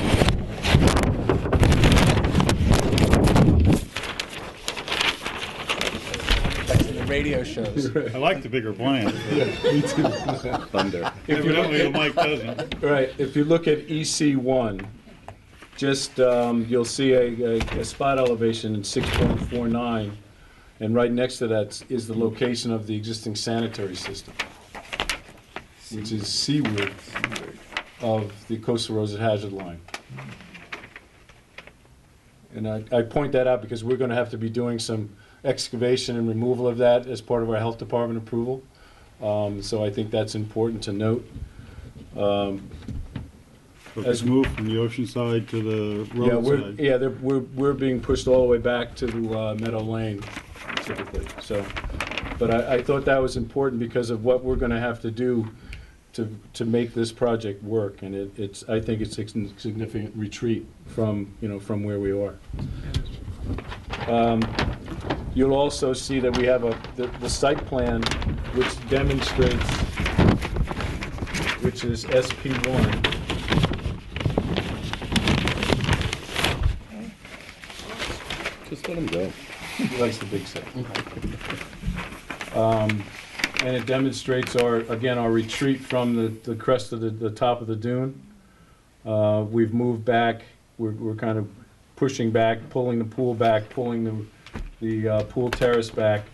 S5: the radio shows.
S3: I like the bigger plan.
S8: Me too. Thunder.
S3: Evidently, the mic doesn't.
S12: Right, if you look at EC1, just, you'll see a spot elevation in 6.49, and right next to that is the location of the existing sanitary system, which is seaward of the coastal roads at Hazard line. And I point that out because we're gonna have to be doing some excavation and removal of that as part of our health department approval. So I think that's important to note.
S3: As moved from the ocean side to the road side.
S12: We're being pushed all the way back to Meadow Lane typically. So, but I thought that was important because of what we're gonna have to do to make this project work, and I think it's a significant retreat from where we are. You'll also see that we have the site plan which demonstrates, which is SP1.
S8: Just let him go.
S12: He likes the big set. And it demonstrates our retreat from the crest of the top of the dune. We've moved back. We're kind of pushing back, pulling the pool back, pulling the pool terrace back.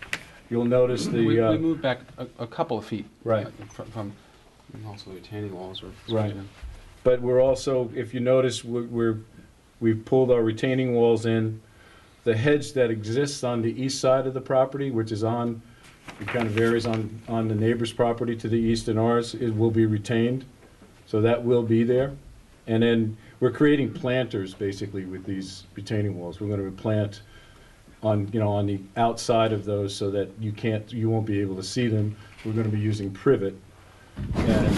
S12: You'll notice the.
S5: We moved back a couple of feet.
S12: Right.
S5: From and also the retaining walls.
S12: Right. But we're also, if you notice, we've pulled our retaining walls in. The hedge that exists on the east side of the property, which is on, it kind of varies on the neighbor's property to the east and ours, it will be retained. So that will be there. And then we're creating planters basically with these retaining walls. We're going to plant on, on the outside of those so that you won't be able to see them. We're going to be using privet, and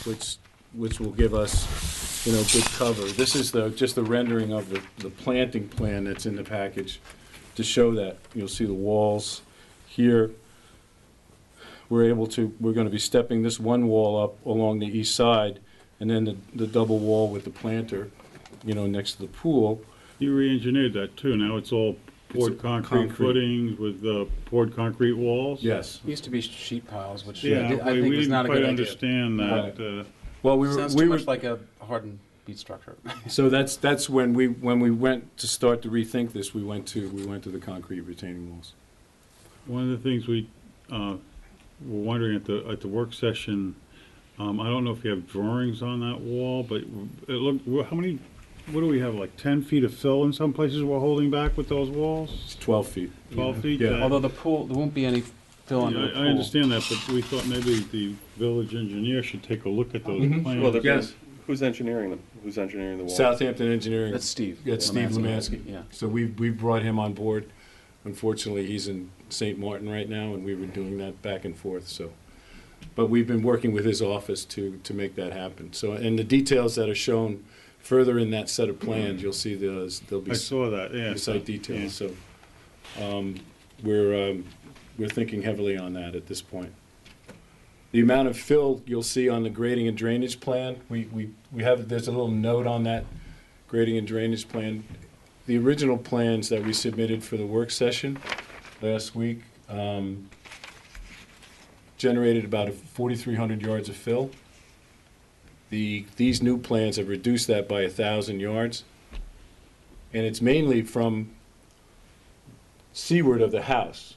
S12: which will give us, good cover. This is just the rendering of the planting plan that's in the package to show that. You'll see the walls here. We're going to be stepping this one wall up along the east side, and then the double wall with the planter, next to the pool.
S3: You re-engineered that too. Now it's all poured concrete footings with poured concrete walls?
S12: Yes.
S5: It used to be sheet piles, which
S3: Yeah,
S5: I think was not a good idea.
S3: we didn't quite understand that.
S12: Well,
S5: Sounds too much like a hardened beat structure.
S12: So that's when we went to start to rethink this. We went to the concrete retaining walls.
S3: One of the things we were wondering at the work session, I don't know if you have drawings on that wall, but it looked, what do we have, like 10 feet of fill in some places we're holding back with those walls?
S12: It's 12 feet.
S3: 12 feet?
S12: Yeah.
S5: Although the pool, there won't be any fill under the pool.
S3: I understand that, but we thought maybe the village engineer should take a look at those plans.
S8: Well,
S12: Yes.
S8: who's engineering them? Who's engineering the walls?
S12: Southampton Engineering.
S5: That's Steve.
S12: That's Steve Lemansky.
S5: Yeah.
S12: So we've brought him on board. Unfortunately, he's in St. Martin right now, and we were doing that back and forth. So, but we've been working with his office to make that happen. So, and the details that are shown further in that set of plans, you'll see there'll be.
S3: I saw that, yeah.
S12: The site details. Yeah. So, we're thinking heavily on that at this point. The amount of fill you'll see on the grading and drainage plan, there's a little note on that grading and drainage plan. The original plans that we submitted for the work session last week generated about 4,300 yards of fill. These new plans have reduced that by 1,000 yards, and it's mainly from seaward of the house.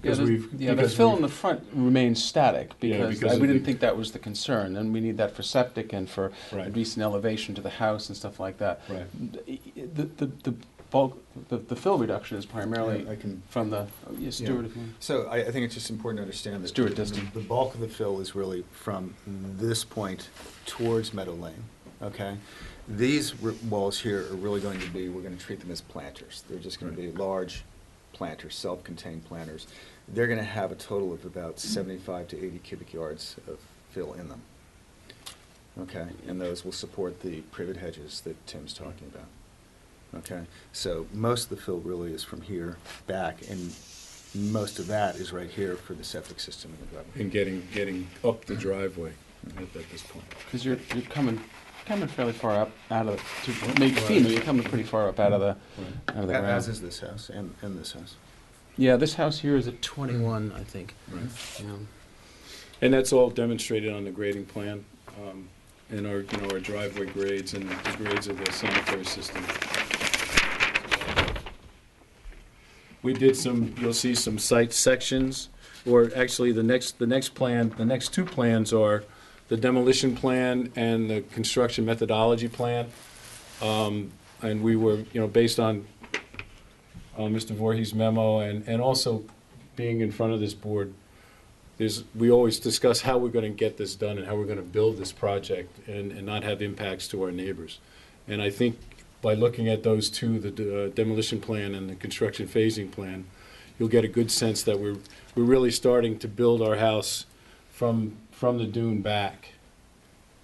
S5: The fill in the front remains static because
S12: because
S5: we didn't think that was the concern, and we need that for septic and for
S12: Right.
S5: decent elevation to the house and stuff like that.
S12: Right.
S5: The bulk, the fill reduction is primarily
S13: I can.
S5: from the Stuart. If you want.
S13: So I think it's just important to understand that
S5: Stuart Diston.
S13: the bulk of the fill is really from this point towards Meadow Lane. Okay, these walls here are really going to be. We're going to treat them as planters. They're just going to be large planters, self-contained planters. They're going to have a total of about 75 to 80 cubic yards of fill in them. Okay, and those will support the privet hedges that Tim's talking about. Okay, so most of the fill really is from here back, and most of that is right here for the septic system in the driveway.
S12: And getting up the driveway at this point.
S5: Because you're coming fairly far up out of to make FEMA. You're coming pretty far up out of the ground.
S13: As is this house and this house.
S5: Yeah, this house here is at 21, I think.
S12: Right.
S5: Yeah.
S12: And that's all demonstrated on the grading plan, and our driveway grades and the grades of the sanitary system. We did you'll see some site sections, or actually the next two plans are the demolition plan and the construction methodology plan. And we were, based on Mr. Voorhees' memo and also being in front of this board, we always discuss how we're going to get this done and how we're going to build this project and not have impacts to our neighbors. And I think by looking at those two, the demolition plan and the construction phasing plan, you'll get a good sense that we're really starting to build our house from the dune back.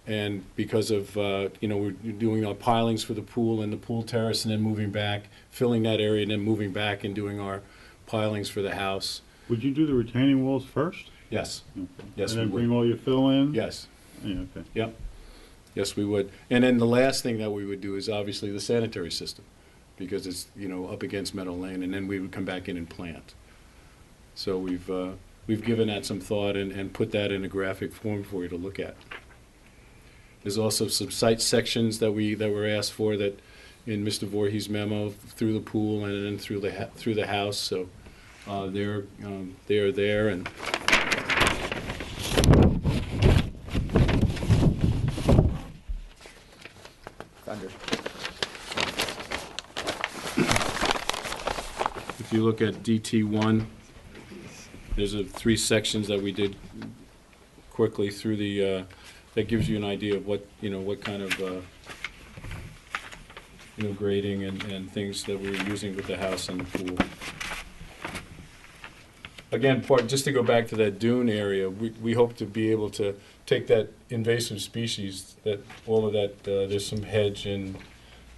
S12: And because of, we're doing our pilings for the pool and the pool terrace and then moving back, filling that area and then moving back and doing our pilings for the house.
S3: Would you do the retaining walls first?
S12: Yes.
S3: Okay.
S12: Yes,
S3: and then
S12: we would.
S3: bring all your fill in?
S12: Yes.
S3: Yeah, okay.
S12: Yep. Yes, we would. And then the last thing that we would do is obviously the sanitary system, because it's, up against Meadow Lane, and then we would come back in and plant. So we've given that some thought and put that in a graphic form for you to look at. There's also some site sections that were asked for that, in Mr. Voorhees' memo through the pool and then through the house. So they're there and.
S13: Thunder.
S12: If you look at DT1, there's 3 sections that we did quickly through the, that gives you an idea of what, what kind of, grading and things that we're using with the house and the pool. Again, just to go back to that dune area, we hope to be able to take that invasive species, all of that, there's some hedge and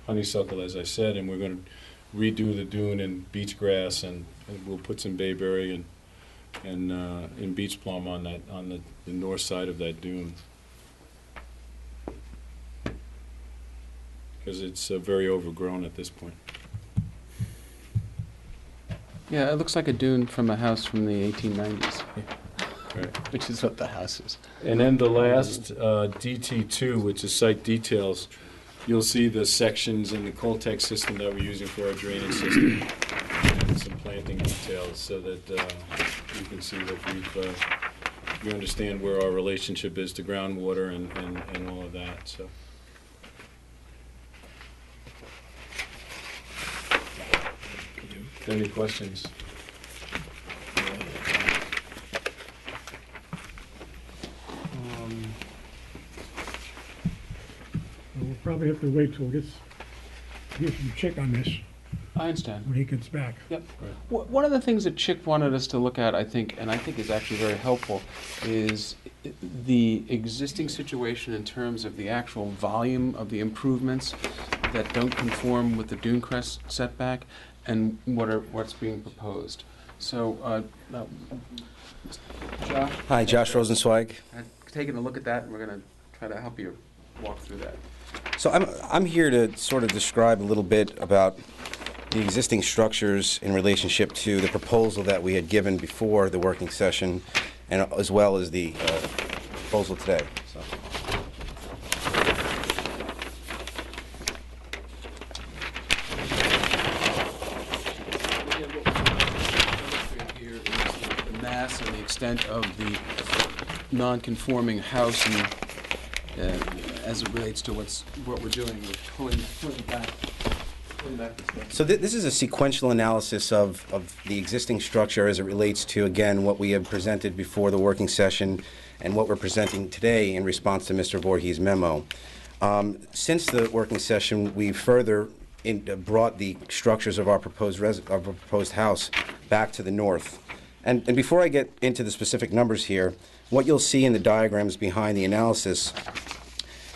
S12: honeysuckle, as I said, and we're going to redo the dune and beach grass, and we'll put some bayberry and beach plum on the north side of that dune, because it's very overgrown at this point.
S5: Yeah, it looks like a dune from a house from the 1890s.
S12: Right.
S5: Which is what the house is.
S12: And then the last, DT2, which is site details, you'll see the sections in the Coltex system that we're using for our drainage system, and some planting details, so that you can see that you understand where our relationship is to groundwater and all of that. So. Any questions?
S1: We'll probably have to wait till he gets some check on this
S5: I understand.
S1: when he gets back.
S5: Yep. One of the things that Chick wanted us to look at, I think, and I think is actually very helpful, is the existing situation in terms of the actual volume of the improvements that don't conform with the dune crest setback and what's being proposed. So, Josh?
S14: Hi, Josh Rosenzweig.
S5: I've taken a look at that, and we're going to try to help you walk through that.
S14: So I'm here to sort of describe a little bit about the existing structures in relationship to the proposal that we had given before the working session, and as well as the proposal today. So.
S5: Here is the mass and the extent of the non-conforming house, and as it relates to what we're doing, we're pulling back.
S14: So this is a sequential analysis of the existing structure as it relates to, again, what we have presented before the working session and what we're presenting today in response to Mr. Voorhees' memo. Since the working session, we further brought the structures of our proposed house back to the north. And before I get into the specific numbers here, what you'll see in the diagrams behind the analysis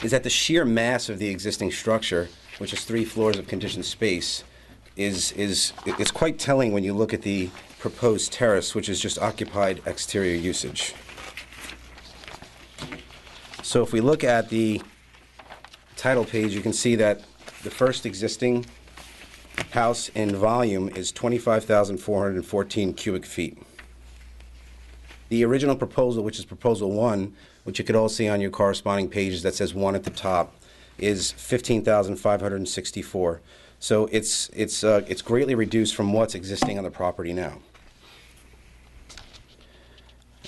S14: is that the sheer mass of the existing structure, which is 3 floors of conditioned space, is quite telling when you look at the proposed terrace, which is just occupied exterior usage. So if we look at the title page, you can see that the first existing house in volume is 25,414 cubic feet. The original proposal, which is proposal 1, which you could all see on your corresponding pages that says 1 at the top, is 15,564. So it's greatly reduced from what's existing on the property now.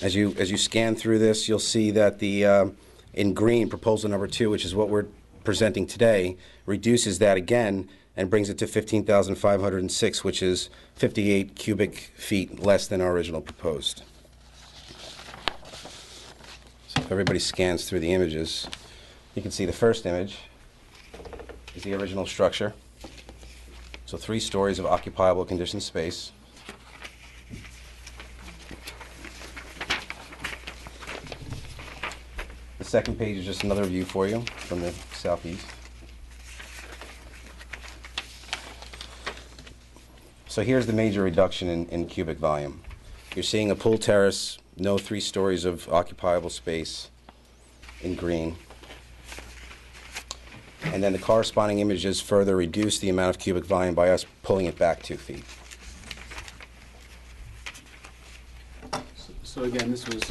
S14: As you scan through this, you'll see that the in green, proposal number 2, which is what we're presenting today, reduces that again and brings it to 15,506, which is 58 cubic feet less than our original proposed. So if everybody scans through the images, you can see the first image is the original structure. So 3 stories of occupiable conditioned space. The second page is just another view for you from the southeast. So here's the major reduction in cubic volume. You're seeing a pool terrace, no 3 stories of occupiable space in green. And then the corresponding images further reduce the amount of cubic volume by us pulling it back 2 feet.
S5: So again, this was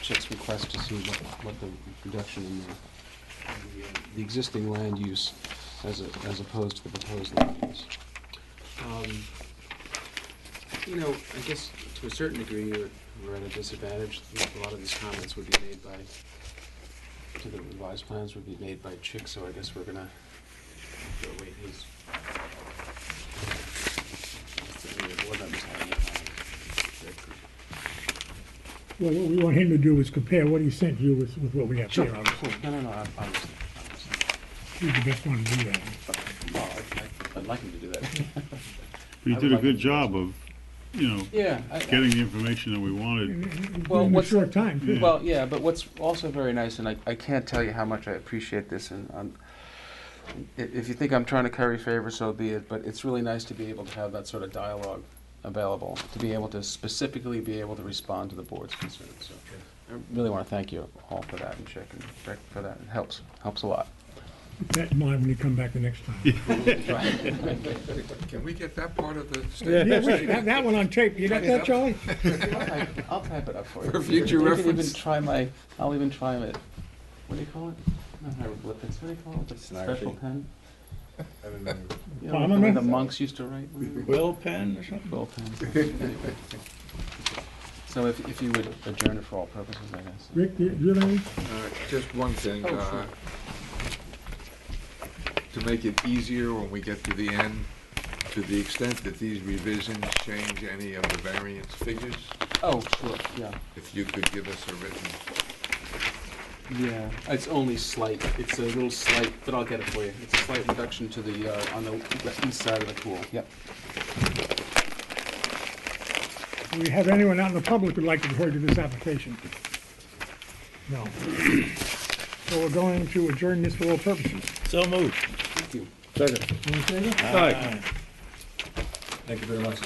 S5: Chick's request to see what the reduction in the existing land use as opposed to the proposed lines. You know, I guess to a certain degree, we're at a disadvantage. A lot of these comments would be made by, to the revised plans would be made by Chick, so I guess we're gonna have to await his. If any of the board members have any comments.
S1: Well, what we want him to do is compare what he sent you with what we have
S5: Sure,
S1: here. Obviously.
S5: no, obviously.
S1: He's the best one to do that.
S5: Well, I'd like him to do that.
S3: You
S5: I
S3: did
S5: would
S3: a
S5: like
S3: good
S5: to-
S3: job of, you know,
S5: Yeah.
S3: getting the information that we wanted.
S5: Well,
S1: In a
S5: what's
S1: short time, too.
S5: Well, yeah, but what's also very nice, and I can't tell you how much I appreciate this, and if you think I'm trying to curry favor, so be it, but it's really nice to be able to have that sort of dialogue available, to be able to specifically be able to respond to the board's concerns. So I really want to thank you all for that, and Chick, and Rick for that. It helps a lot.
S1: Keep that in mind when you come back the next time.
S2: Can we get that part of the
S1: Yeah,
S2: statement?
S1: we should have that one on tape. You got that, Charlie?
S5: I'll type it up for you.
S2: For future
S5: You can
S2: reference.
S5: I'll even try it. What do you call it? Not hieroglyphics. What do you call it? The special pen? You know, the way the monks used to write?
S4: Quill pen or something?
S5: Quill pen. Anyway. So if you would adjourn it for all purposes, I guess.
S1: Rick, do you have anything?
S2: Just one thing,
S5: Oh, sure.
S2: to make it easier when we get to the end, to the extent that these revisions change any of the variance figures,
S5: Oh, sure, yeah.
S2: if you could give us a written.
S5: Yeah, it's only slight. It's a little slight, but I'll get it for you. It's a slight reduction to the, on the east side of the pool. Yep.
S1: Do we have anyone out in the public who'd like to be heard to this application? No. So we're going to adjourn this for all purposes.
S4: So moved.
S5: Thank you.
S12: Second.
S1: All in favor?
S12: Aye. Thank you very much.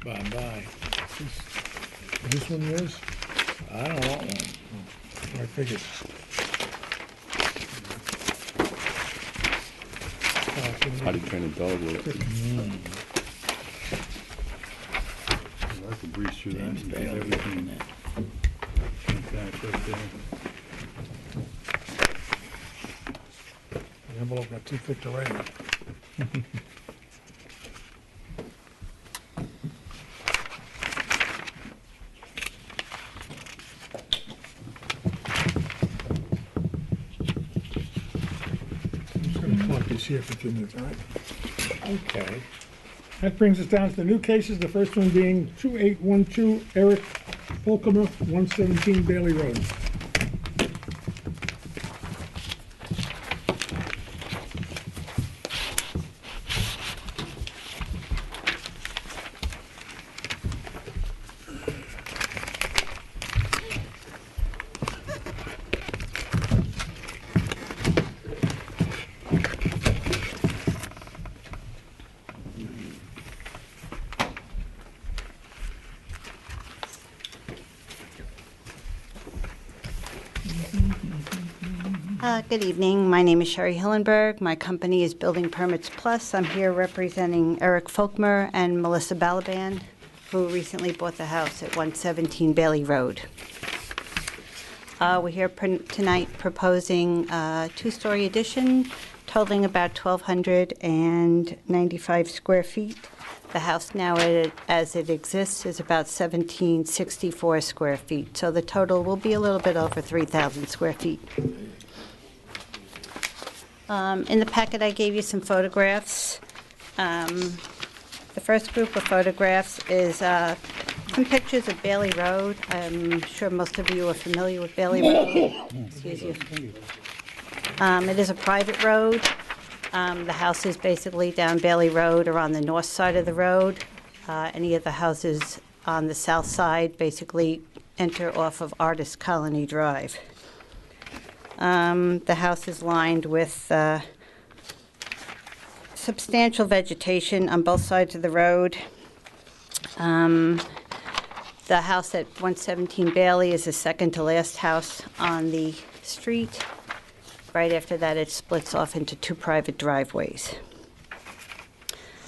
S4: Bye-bye.
S1: Is this one yours?
S4: I don't want one.
S1: I figured.
S10: How to train a dog with it.
S3: I could breeze through that
S4: James
S3: and get
S4: Bailey,
S3: everything
S4: isn't it?
S3: intact right there.
S1: The envelope got too thick to write on. I'm just gonna plug this here for 2 minutes, all right?
S4: Okay.
S1: That brings us down to the new cases, the first one being 2812 Eric Folkemer, 117 Bailey Road.
S15: Good evening. My name is Sherry Hillenberg. My company is Building Permits Plus. I'm here representing Eric Folkmer and Melissa Balaban, who recently bought the house at 117 Bailey Road. We're here tonight proposing a two-story addition totaling about 1,295 square feet. The house now, as it exists, is about 1,764 square feet, so the total will be a little bit over 3,000 square feet. In the packet, I gave you some photographs. The first group of photographs is some pictures of Bailey Road. I'm sure most of you are familiar with Bailey Road. Excuse you. It is a private road. The house is basically down Bailey Road or on the north side of the road. Any of the houses on the south side basically enter off of Artist Colony Drive. The house is lined with substantial vegetation on both sides of the road. The house at 117 Bailey is the second to last house on the street. Right after that, it splits off into two private driveways.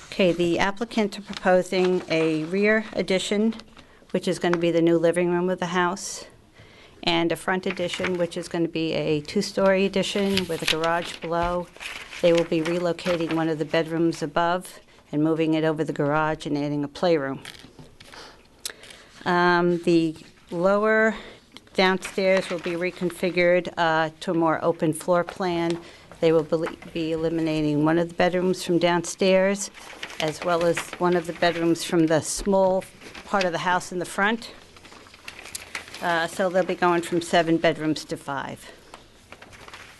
S15: Okay, the applicant are proposing a rear addition, which is going to be the new living room of the house, and a front addition, which is going to be a two-story addition with a garage below. They will be relocating one of the bedrooms above and moving it over the garage and adding a playroom. The lower downstairs will be reconfigured to a more open floor plan. They will be eliminating one of the bedrooms from downstairs, as well as one of the bedrooms from the small part of the house in the front. So they'll be going from 7 bedrooms to 5.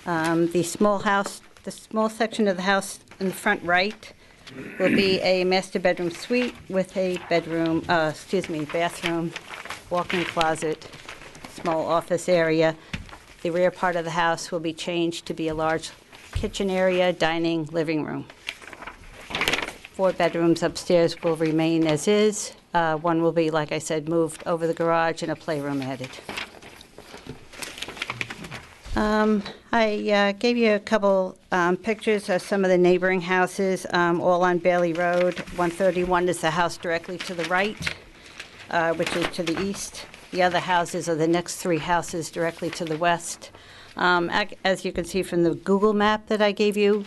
S15: The small section of the house in the front right will be a master bedroom suite with a bathroom, walk-in closet, small office area. The rear part of the house will be changed to be a large kitchen area, dining, living room. 4 bedrooms upstairs will remain as is. One will be, like I said, moved over the garage and a playroom added. I gave you a couple pictures of some of the neighboring houses, all on Bailey Road. 131 is the house directly to the right, which is to the east. The other houses are the next 3 houses directly to the west. As you can see from the Google map that I gave you,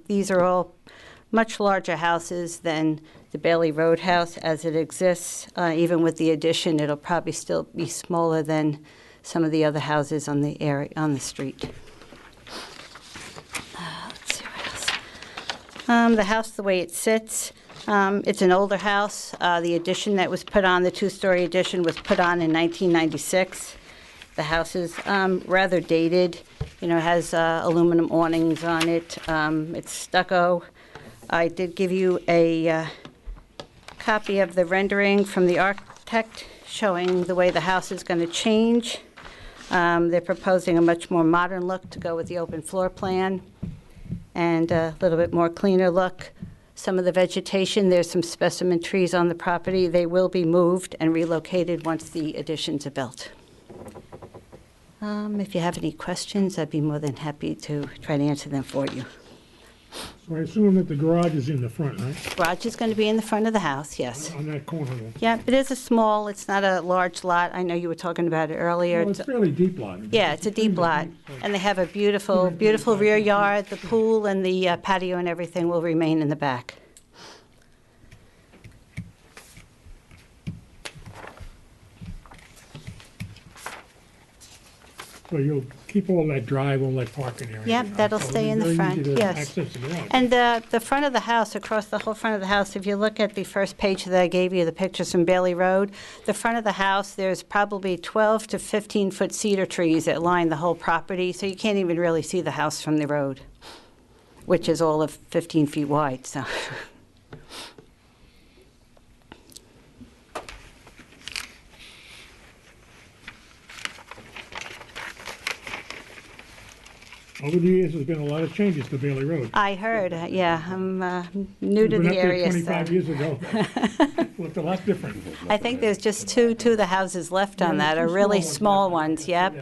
S15: these are all much larger houses than the Bailey Road house as it exists. Even with the addition, it'll probably still be smaller than some of the other houses on the area on the street. Let's see what else. The house, the way it sits, it's an older house. The addition that was put on, the 2-story addition, was put on in 1996. The house is rather dated. You know, it has aluminum awnings on it. It's stucco. I did give you a copy of the rendering from the architect showing the way the house is going to change. They're proposing a much more modern look to go with the open floor plan and a little bit more cleaner look. Some of the vegetation, there's some specimen trees on the property. They will be moved and relocated once the additions are built. If you have any questions, I'd be more than happy to try to answer them for you.
S1: So I assume that the garage is in the front, right?
S15: Garage is going to be in the front of the house, yes.
S1: On that corner there.
S15: Yeah, it is it's not a large lot. I know you were talking about it earlier.
S1: Well, it's a fairly deep lot.
S15: Yeah, it's a deep lot. And they have a beautiful, beautiful rear yard. The pool and the patio and everything will remain in the back.
S1: So you'll keep all that drive, all that parking area?
S15: Yep, that'll
S1: So
S15: stay
S1: it'll
S15: in
S1: be
S15: the
S1: very
S15: front,
S1: easy to
S15: yes.
S1: access the garage.
S15: And the front of the house, across the whole front of the house, if you look at the first page that I gave you, the pictures from Bailey Road, the front of the house, there's probably 12 to 15-foot cedar trees that line the whole property, so you can't even really see the house from the road, which is all of 15 feet wide, so.
S1: Over the years, there's been a lot of changes to Bailey Road.
S15: I heard, yeah, I'm new to
S1: Been
S15: the
S1: up there
S15: area.
S1: 25
S15: so.
S1: years ago. Looked a lot different.
S15: I think there's just two of the houses left on that, are really small ones, yep.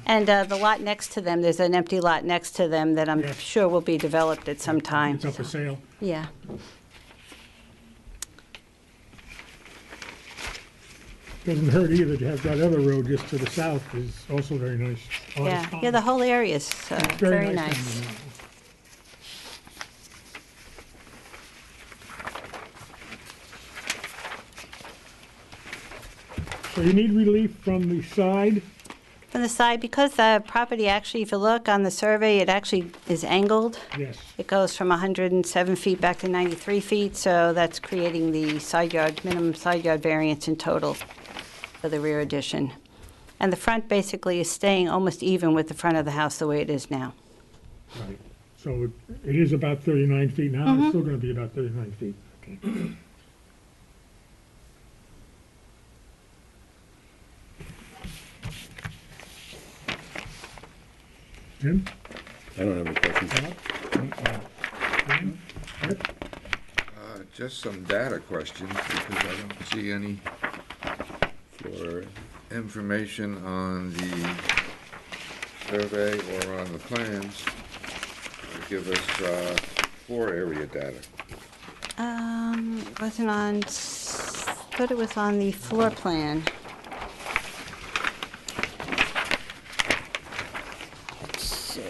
S15: And the lot next to them, there's an empty lot next to them that I'm sure will be developed at some time.
S1: It's up for sale.
S15: Yeah.
S1: Doesn't hurt either to have that other road just to the south is also very nice.
S15: Yeah, the whole area is very nice.
S1: down there. So you need relief from the side?
S15: From the side, because the property actually, if you look on the survey, it actually is angled.
S1: Yes.
S15: It goes from 107 feet back to 93 feet, so that's creating the side yard, minimum side yard variance in total for the rear addition. And the front basically is staying almost even with the front of the house the way it is now.
S1: Right. So it is about 39 feet now.
S15: Mhm.
S1: It's still going to be about 39 feet. Okay. Jim?
S8: I don't have any questions.
S2: just some data questions, because I don't see any
S7: Floor.
S2: information on the survey or on the plans to give us floor area data.
S15: It wasn't on, thought it was on the floor plan. Let's see.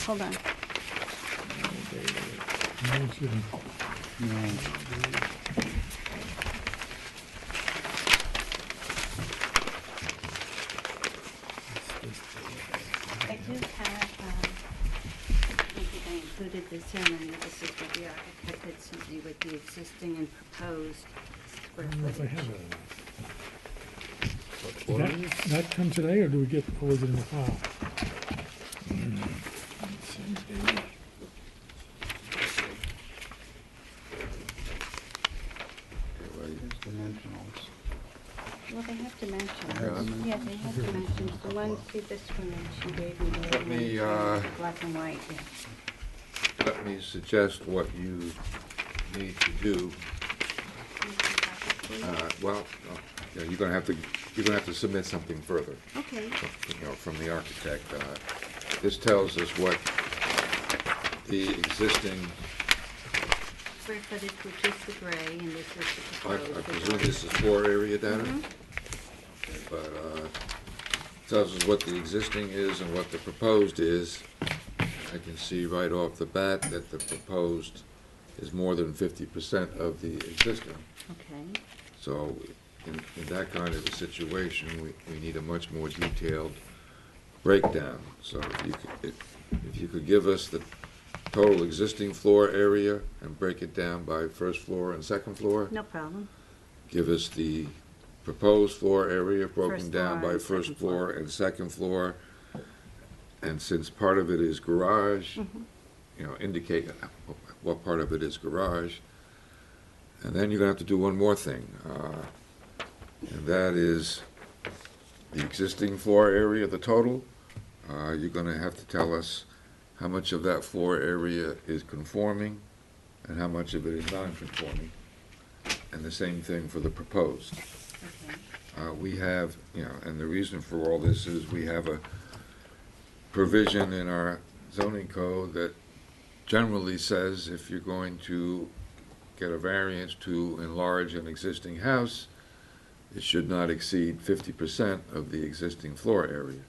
S15: Hold on. I do have, I think I included this in, and this is what the architect had sent me with the existing and proposed square
S1: I don't know if I have
S15: footage.
S1: that. Did that come today, or do we get, or was it in the file?
S15: Well, they have dimensions.
S2: Yeah.
S15: Yeah, they have dimensions. The one, see this one that she gave me, the
S2: Let me,
S15: black and white, yeah.
S2: Let me suggest what you need to do. Well, yeah, you're gonna have to submit something further.
S15: Okay.
S2: From the architect. This tells us what the existing,
S15: Square footage, which is the gray, and this is the
S2: I
S15: proposed.
S2: presume this is floor area data?
S15: Mhm.
S2: But tells us what the existing is and what the proposed is. I can see right off the bat that the proposed is more than 50% of the existing.
S15: Okay.
S2: So in that kind of a situation, we need a much more detailed breakdown. So if you could give us the total existing floor area and break it down by first floor and second floor.
S15: No problem.
S2: Give us the proposed floor area broken
S15: First
S2: down
S15: floor
S2: by
S15: and
S2: first
S15: second
S2: floor
S15: floor.
S2: and second floor. And since part of it is garage, indicate what part of it is garage. And then you're gonna have to do one more thing, and that is the existing floor area, the total. You're gonna have to tell us how much of that floor area is conforming and how much of it is non-conforming. And the same thing for the proposed. We have, and the reason for all this is we have a provision in our zoning code that generally says if you're going to get a variance to enlarge an existing house, it should not exceed 50% of the existing floor area.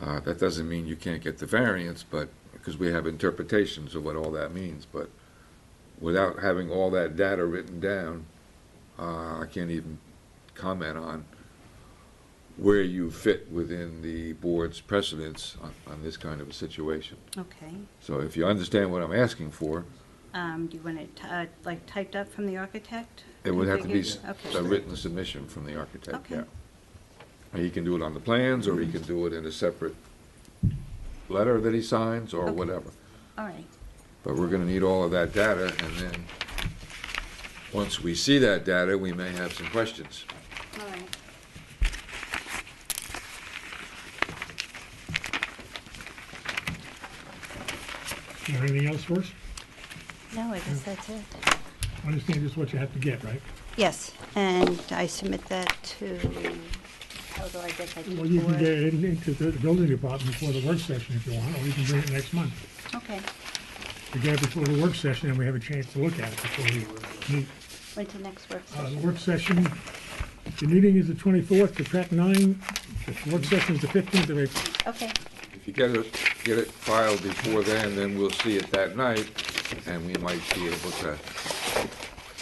S2: That doesn't mean you can't get the variance, but because we have interpretations of what all that means, but without having all that data written down, I can't even comment on where you fit within the board's precedents on this kind of a situation.
S15: Okay.
S2: So if you understand what I'm asking for,
S15: Do you want it, like, typed up from the architect?
S2: it would have to be
S15: Okay.
S2: a written submission from the architect,
S15: Okay.
S2: yeah. And he can do it on the plans, or he can do it in a separate letter that he signs, or
S15: Okay.
S2: whatever.
S15: All right.
S2: But we're gonna need all of that data, and then, once we see that data, we may have some questions.
S15: All right.
S1: Anything else for us?
S15: No, I guess that's it.
S1: I understand this is what you have to get, right?
S15: Yes, and I submit that to, how do I get that to
S1: Well, you can
S15: board?
S1: get it into the building department before the work session if you want, or you can bring it next month.
S15: Okay.
S1: We get it before the work session, and we have a chance to look at it before we meet.
S15: Went to next work
S1: The
S15: session.
S1: work session, the meeting is the 24th, the track 9, the work session is the 15th of April.
S15: Okay.
S2: If you get it filed before then we'll see it that night, and we might be able to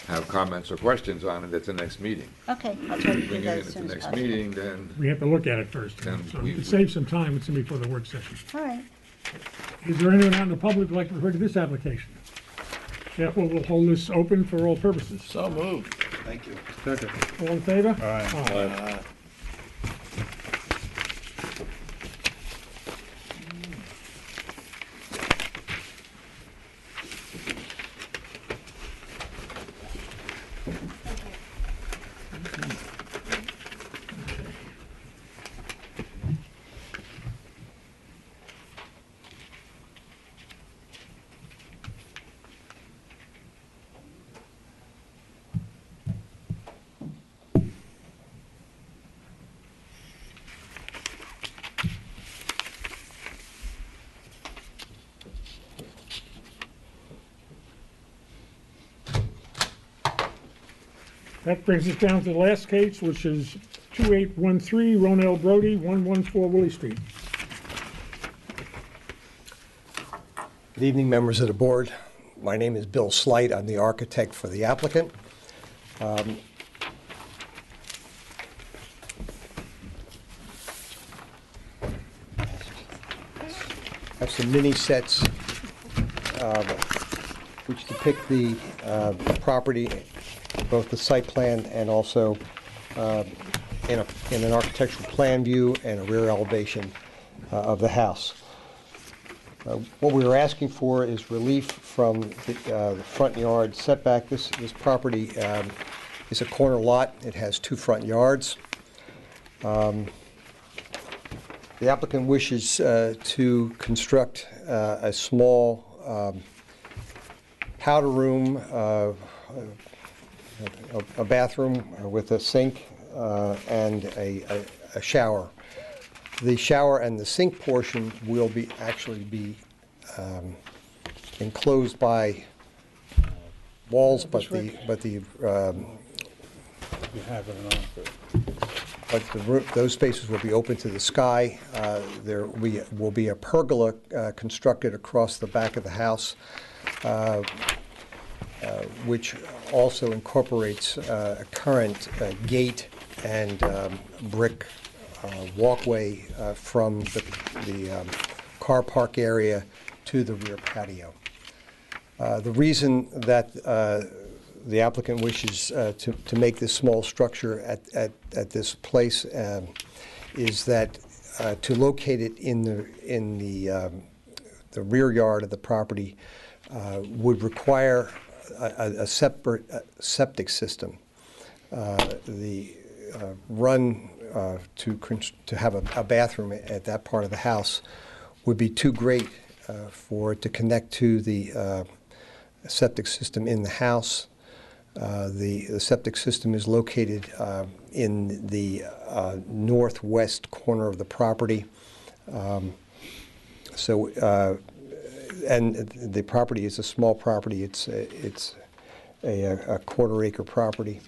S2: have comments or questions on it at the next meeting.
S15: Okay, I'll try to do
S2: Bring
S15: that
S2: it
S15: as
S2: in
S15: soon
S2: at the
S15: as
S2: next
S15: possible.
S2: meeting, then
S1: We have to look at it first,
S2: Then
S1: so
S2: we-
S1: to save some time, it's before the work session.
S15: All right.
S1: Is there anyone out in the public who'd like to refer to this application? Therefore, we'll hold this open for all purposes.
S4: So moved.
S13: Thank you.
S1: All in favor?
S3: Aye.
S1: That brings us down to the last case, which is 2813 Ronell Brody, 114 Willie Street.
S16: Good evening, members of the board. My name is Bill Slight. I'm the architect for the applicant. I have some mini sets which depict the property, both the site plan and also in an architectural plan view and a rear elevation of the house. What we were asking for is relief from the front yard setback. This property is a corner lot. It has 2 front yards. The applicant wishes to construct a small powder room, a bathroom with a sink and a shower. The shower and the sink portion will actually be enclosed by walls, but those spaces will be open to the sky. There will be a pergola constructed across the back of the house, which also incorporates a current gate and brick walkway from the car park area to the rear patio. The reason that the applicant wishes to make this small structure at this place is that to locate it in the rear yard of the property would require a separate septic system. The run to have a bathroom at that part of the house would be too great for it to connect to the septic system in the house. The septic system is located in the northwest corner of the property. And the property is a small property. It's a quarter-acre property.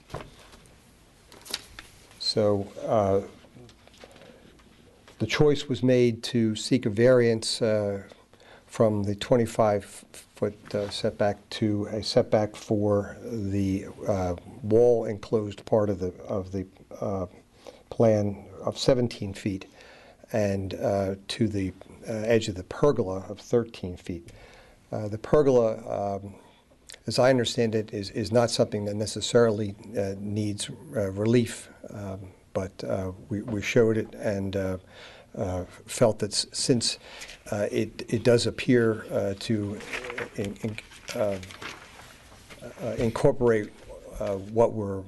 S16: So the choice was made to seek a variance from the 25-foot setback to a setback for the wall enclosed part of the plan of 17 feet and to the edge of the pergola of 13 feet. The pergola, as I understand it, is not something that necessarily needs relief, but we showed it and felt that since it does appear to incorporate what we're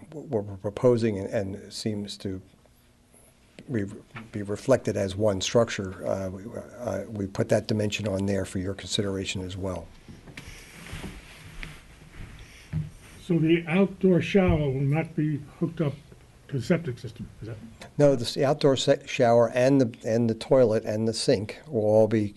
S16: proposing and seems to be reflected as one structure, we put that dimension on there for your consideration as well.
S1: So the outdoor shower will not be hooked up to the septic system, is that?
S16: No, the outdoor shower and the toilet and the sink will all be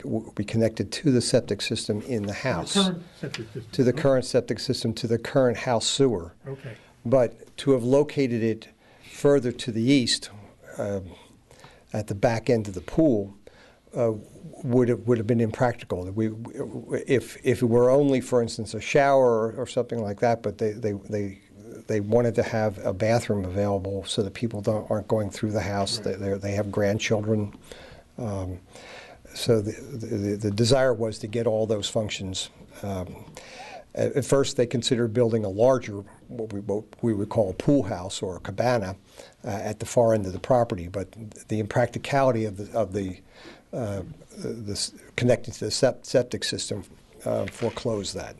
S16: connected to the septic system in the house.
S1: The current septic system.
S16: To the current septic system, to the current house sewer.
S1: Okay.
S16: But to have located it further to the east, at the back end of the pool, would have been impractical. If it were only, for instance, a shower or something like that, but they wanted to have a bathroom available so that people aren't going through the house. Right. They have grandchildren. So the desire was to get all those functions. At first, they considered building a larger, what we would call a pool house or a cabana at the far end of the property. But the impracticality of the connecting to the septic system foreclosed that.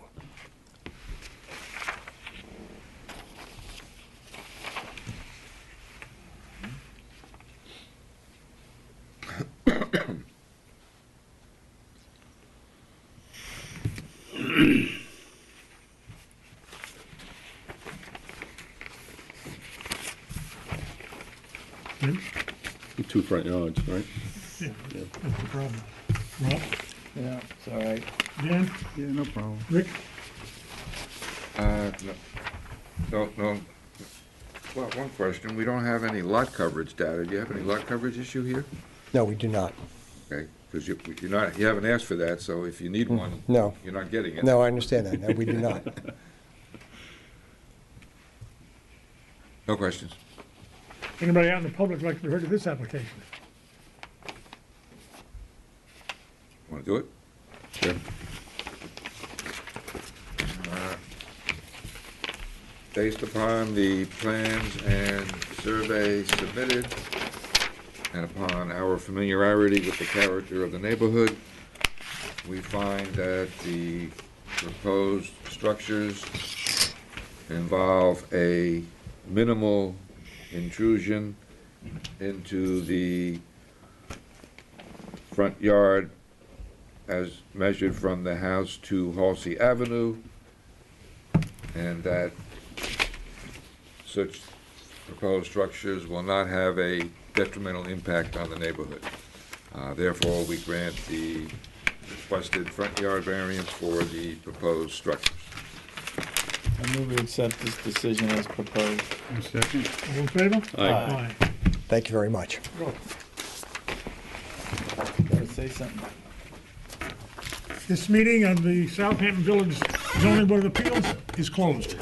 S8: Two front yards, right?
S1: Yeah, that's the problem. Rob?
S4: Yeah, it's all right.
S1: Dan?
S3: Yeah, no problem.
S1: Rick?
S2: No. Well, one question, we don't have any lot coverage data. Do you have any lot coverage issue here?
S16: No, we do not.
S2: Okay, because you're not, you haven't asked for that, so if you need one,
S16: No.
S2: you're not getting it.
S16: No, I understand that. No, we do not.
S2: No questions.
S1: Anybody out in the public like to be heard of this application?
S2: Want to do it?
S8: Sure.
S2: Based upon the plans and survey submitted, and upon our familiarity with the character of the neighborhood, we find that the proposed structures involve a minimal intrusion into the front yard as measured from the house to Halsey Avenue, and that such proposed structures will not have a detrimental impact on the neighborhood. Therefore, we grant the requested front yard variance for the proposed structures.
S4: I move to accept this decision as proposed.
S3: Second.
S1: All in favor?
S4: Aye.
S16: Thank you very much.
S4: Gotta say something.
S1: This meeting of the Southampton Village Zoning Board of Appeals is closed.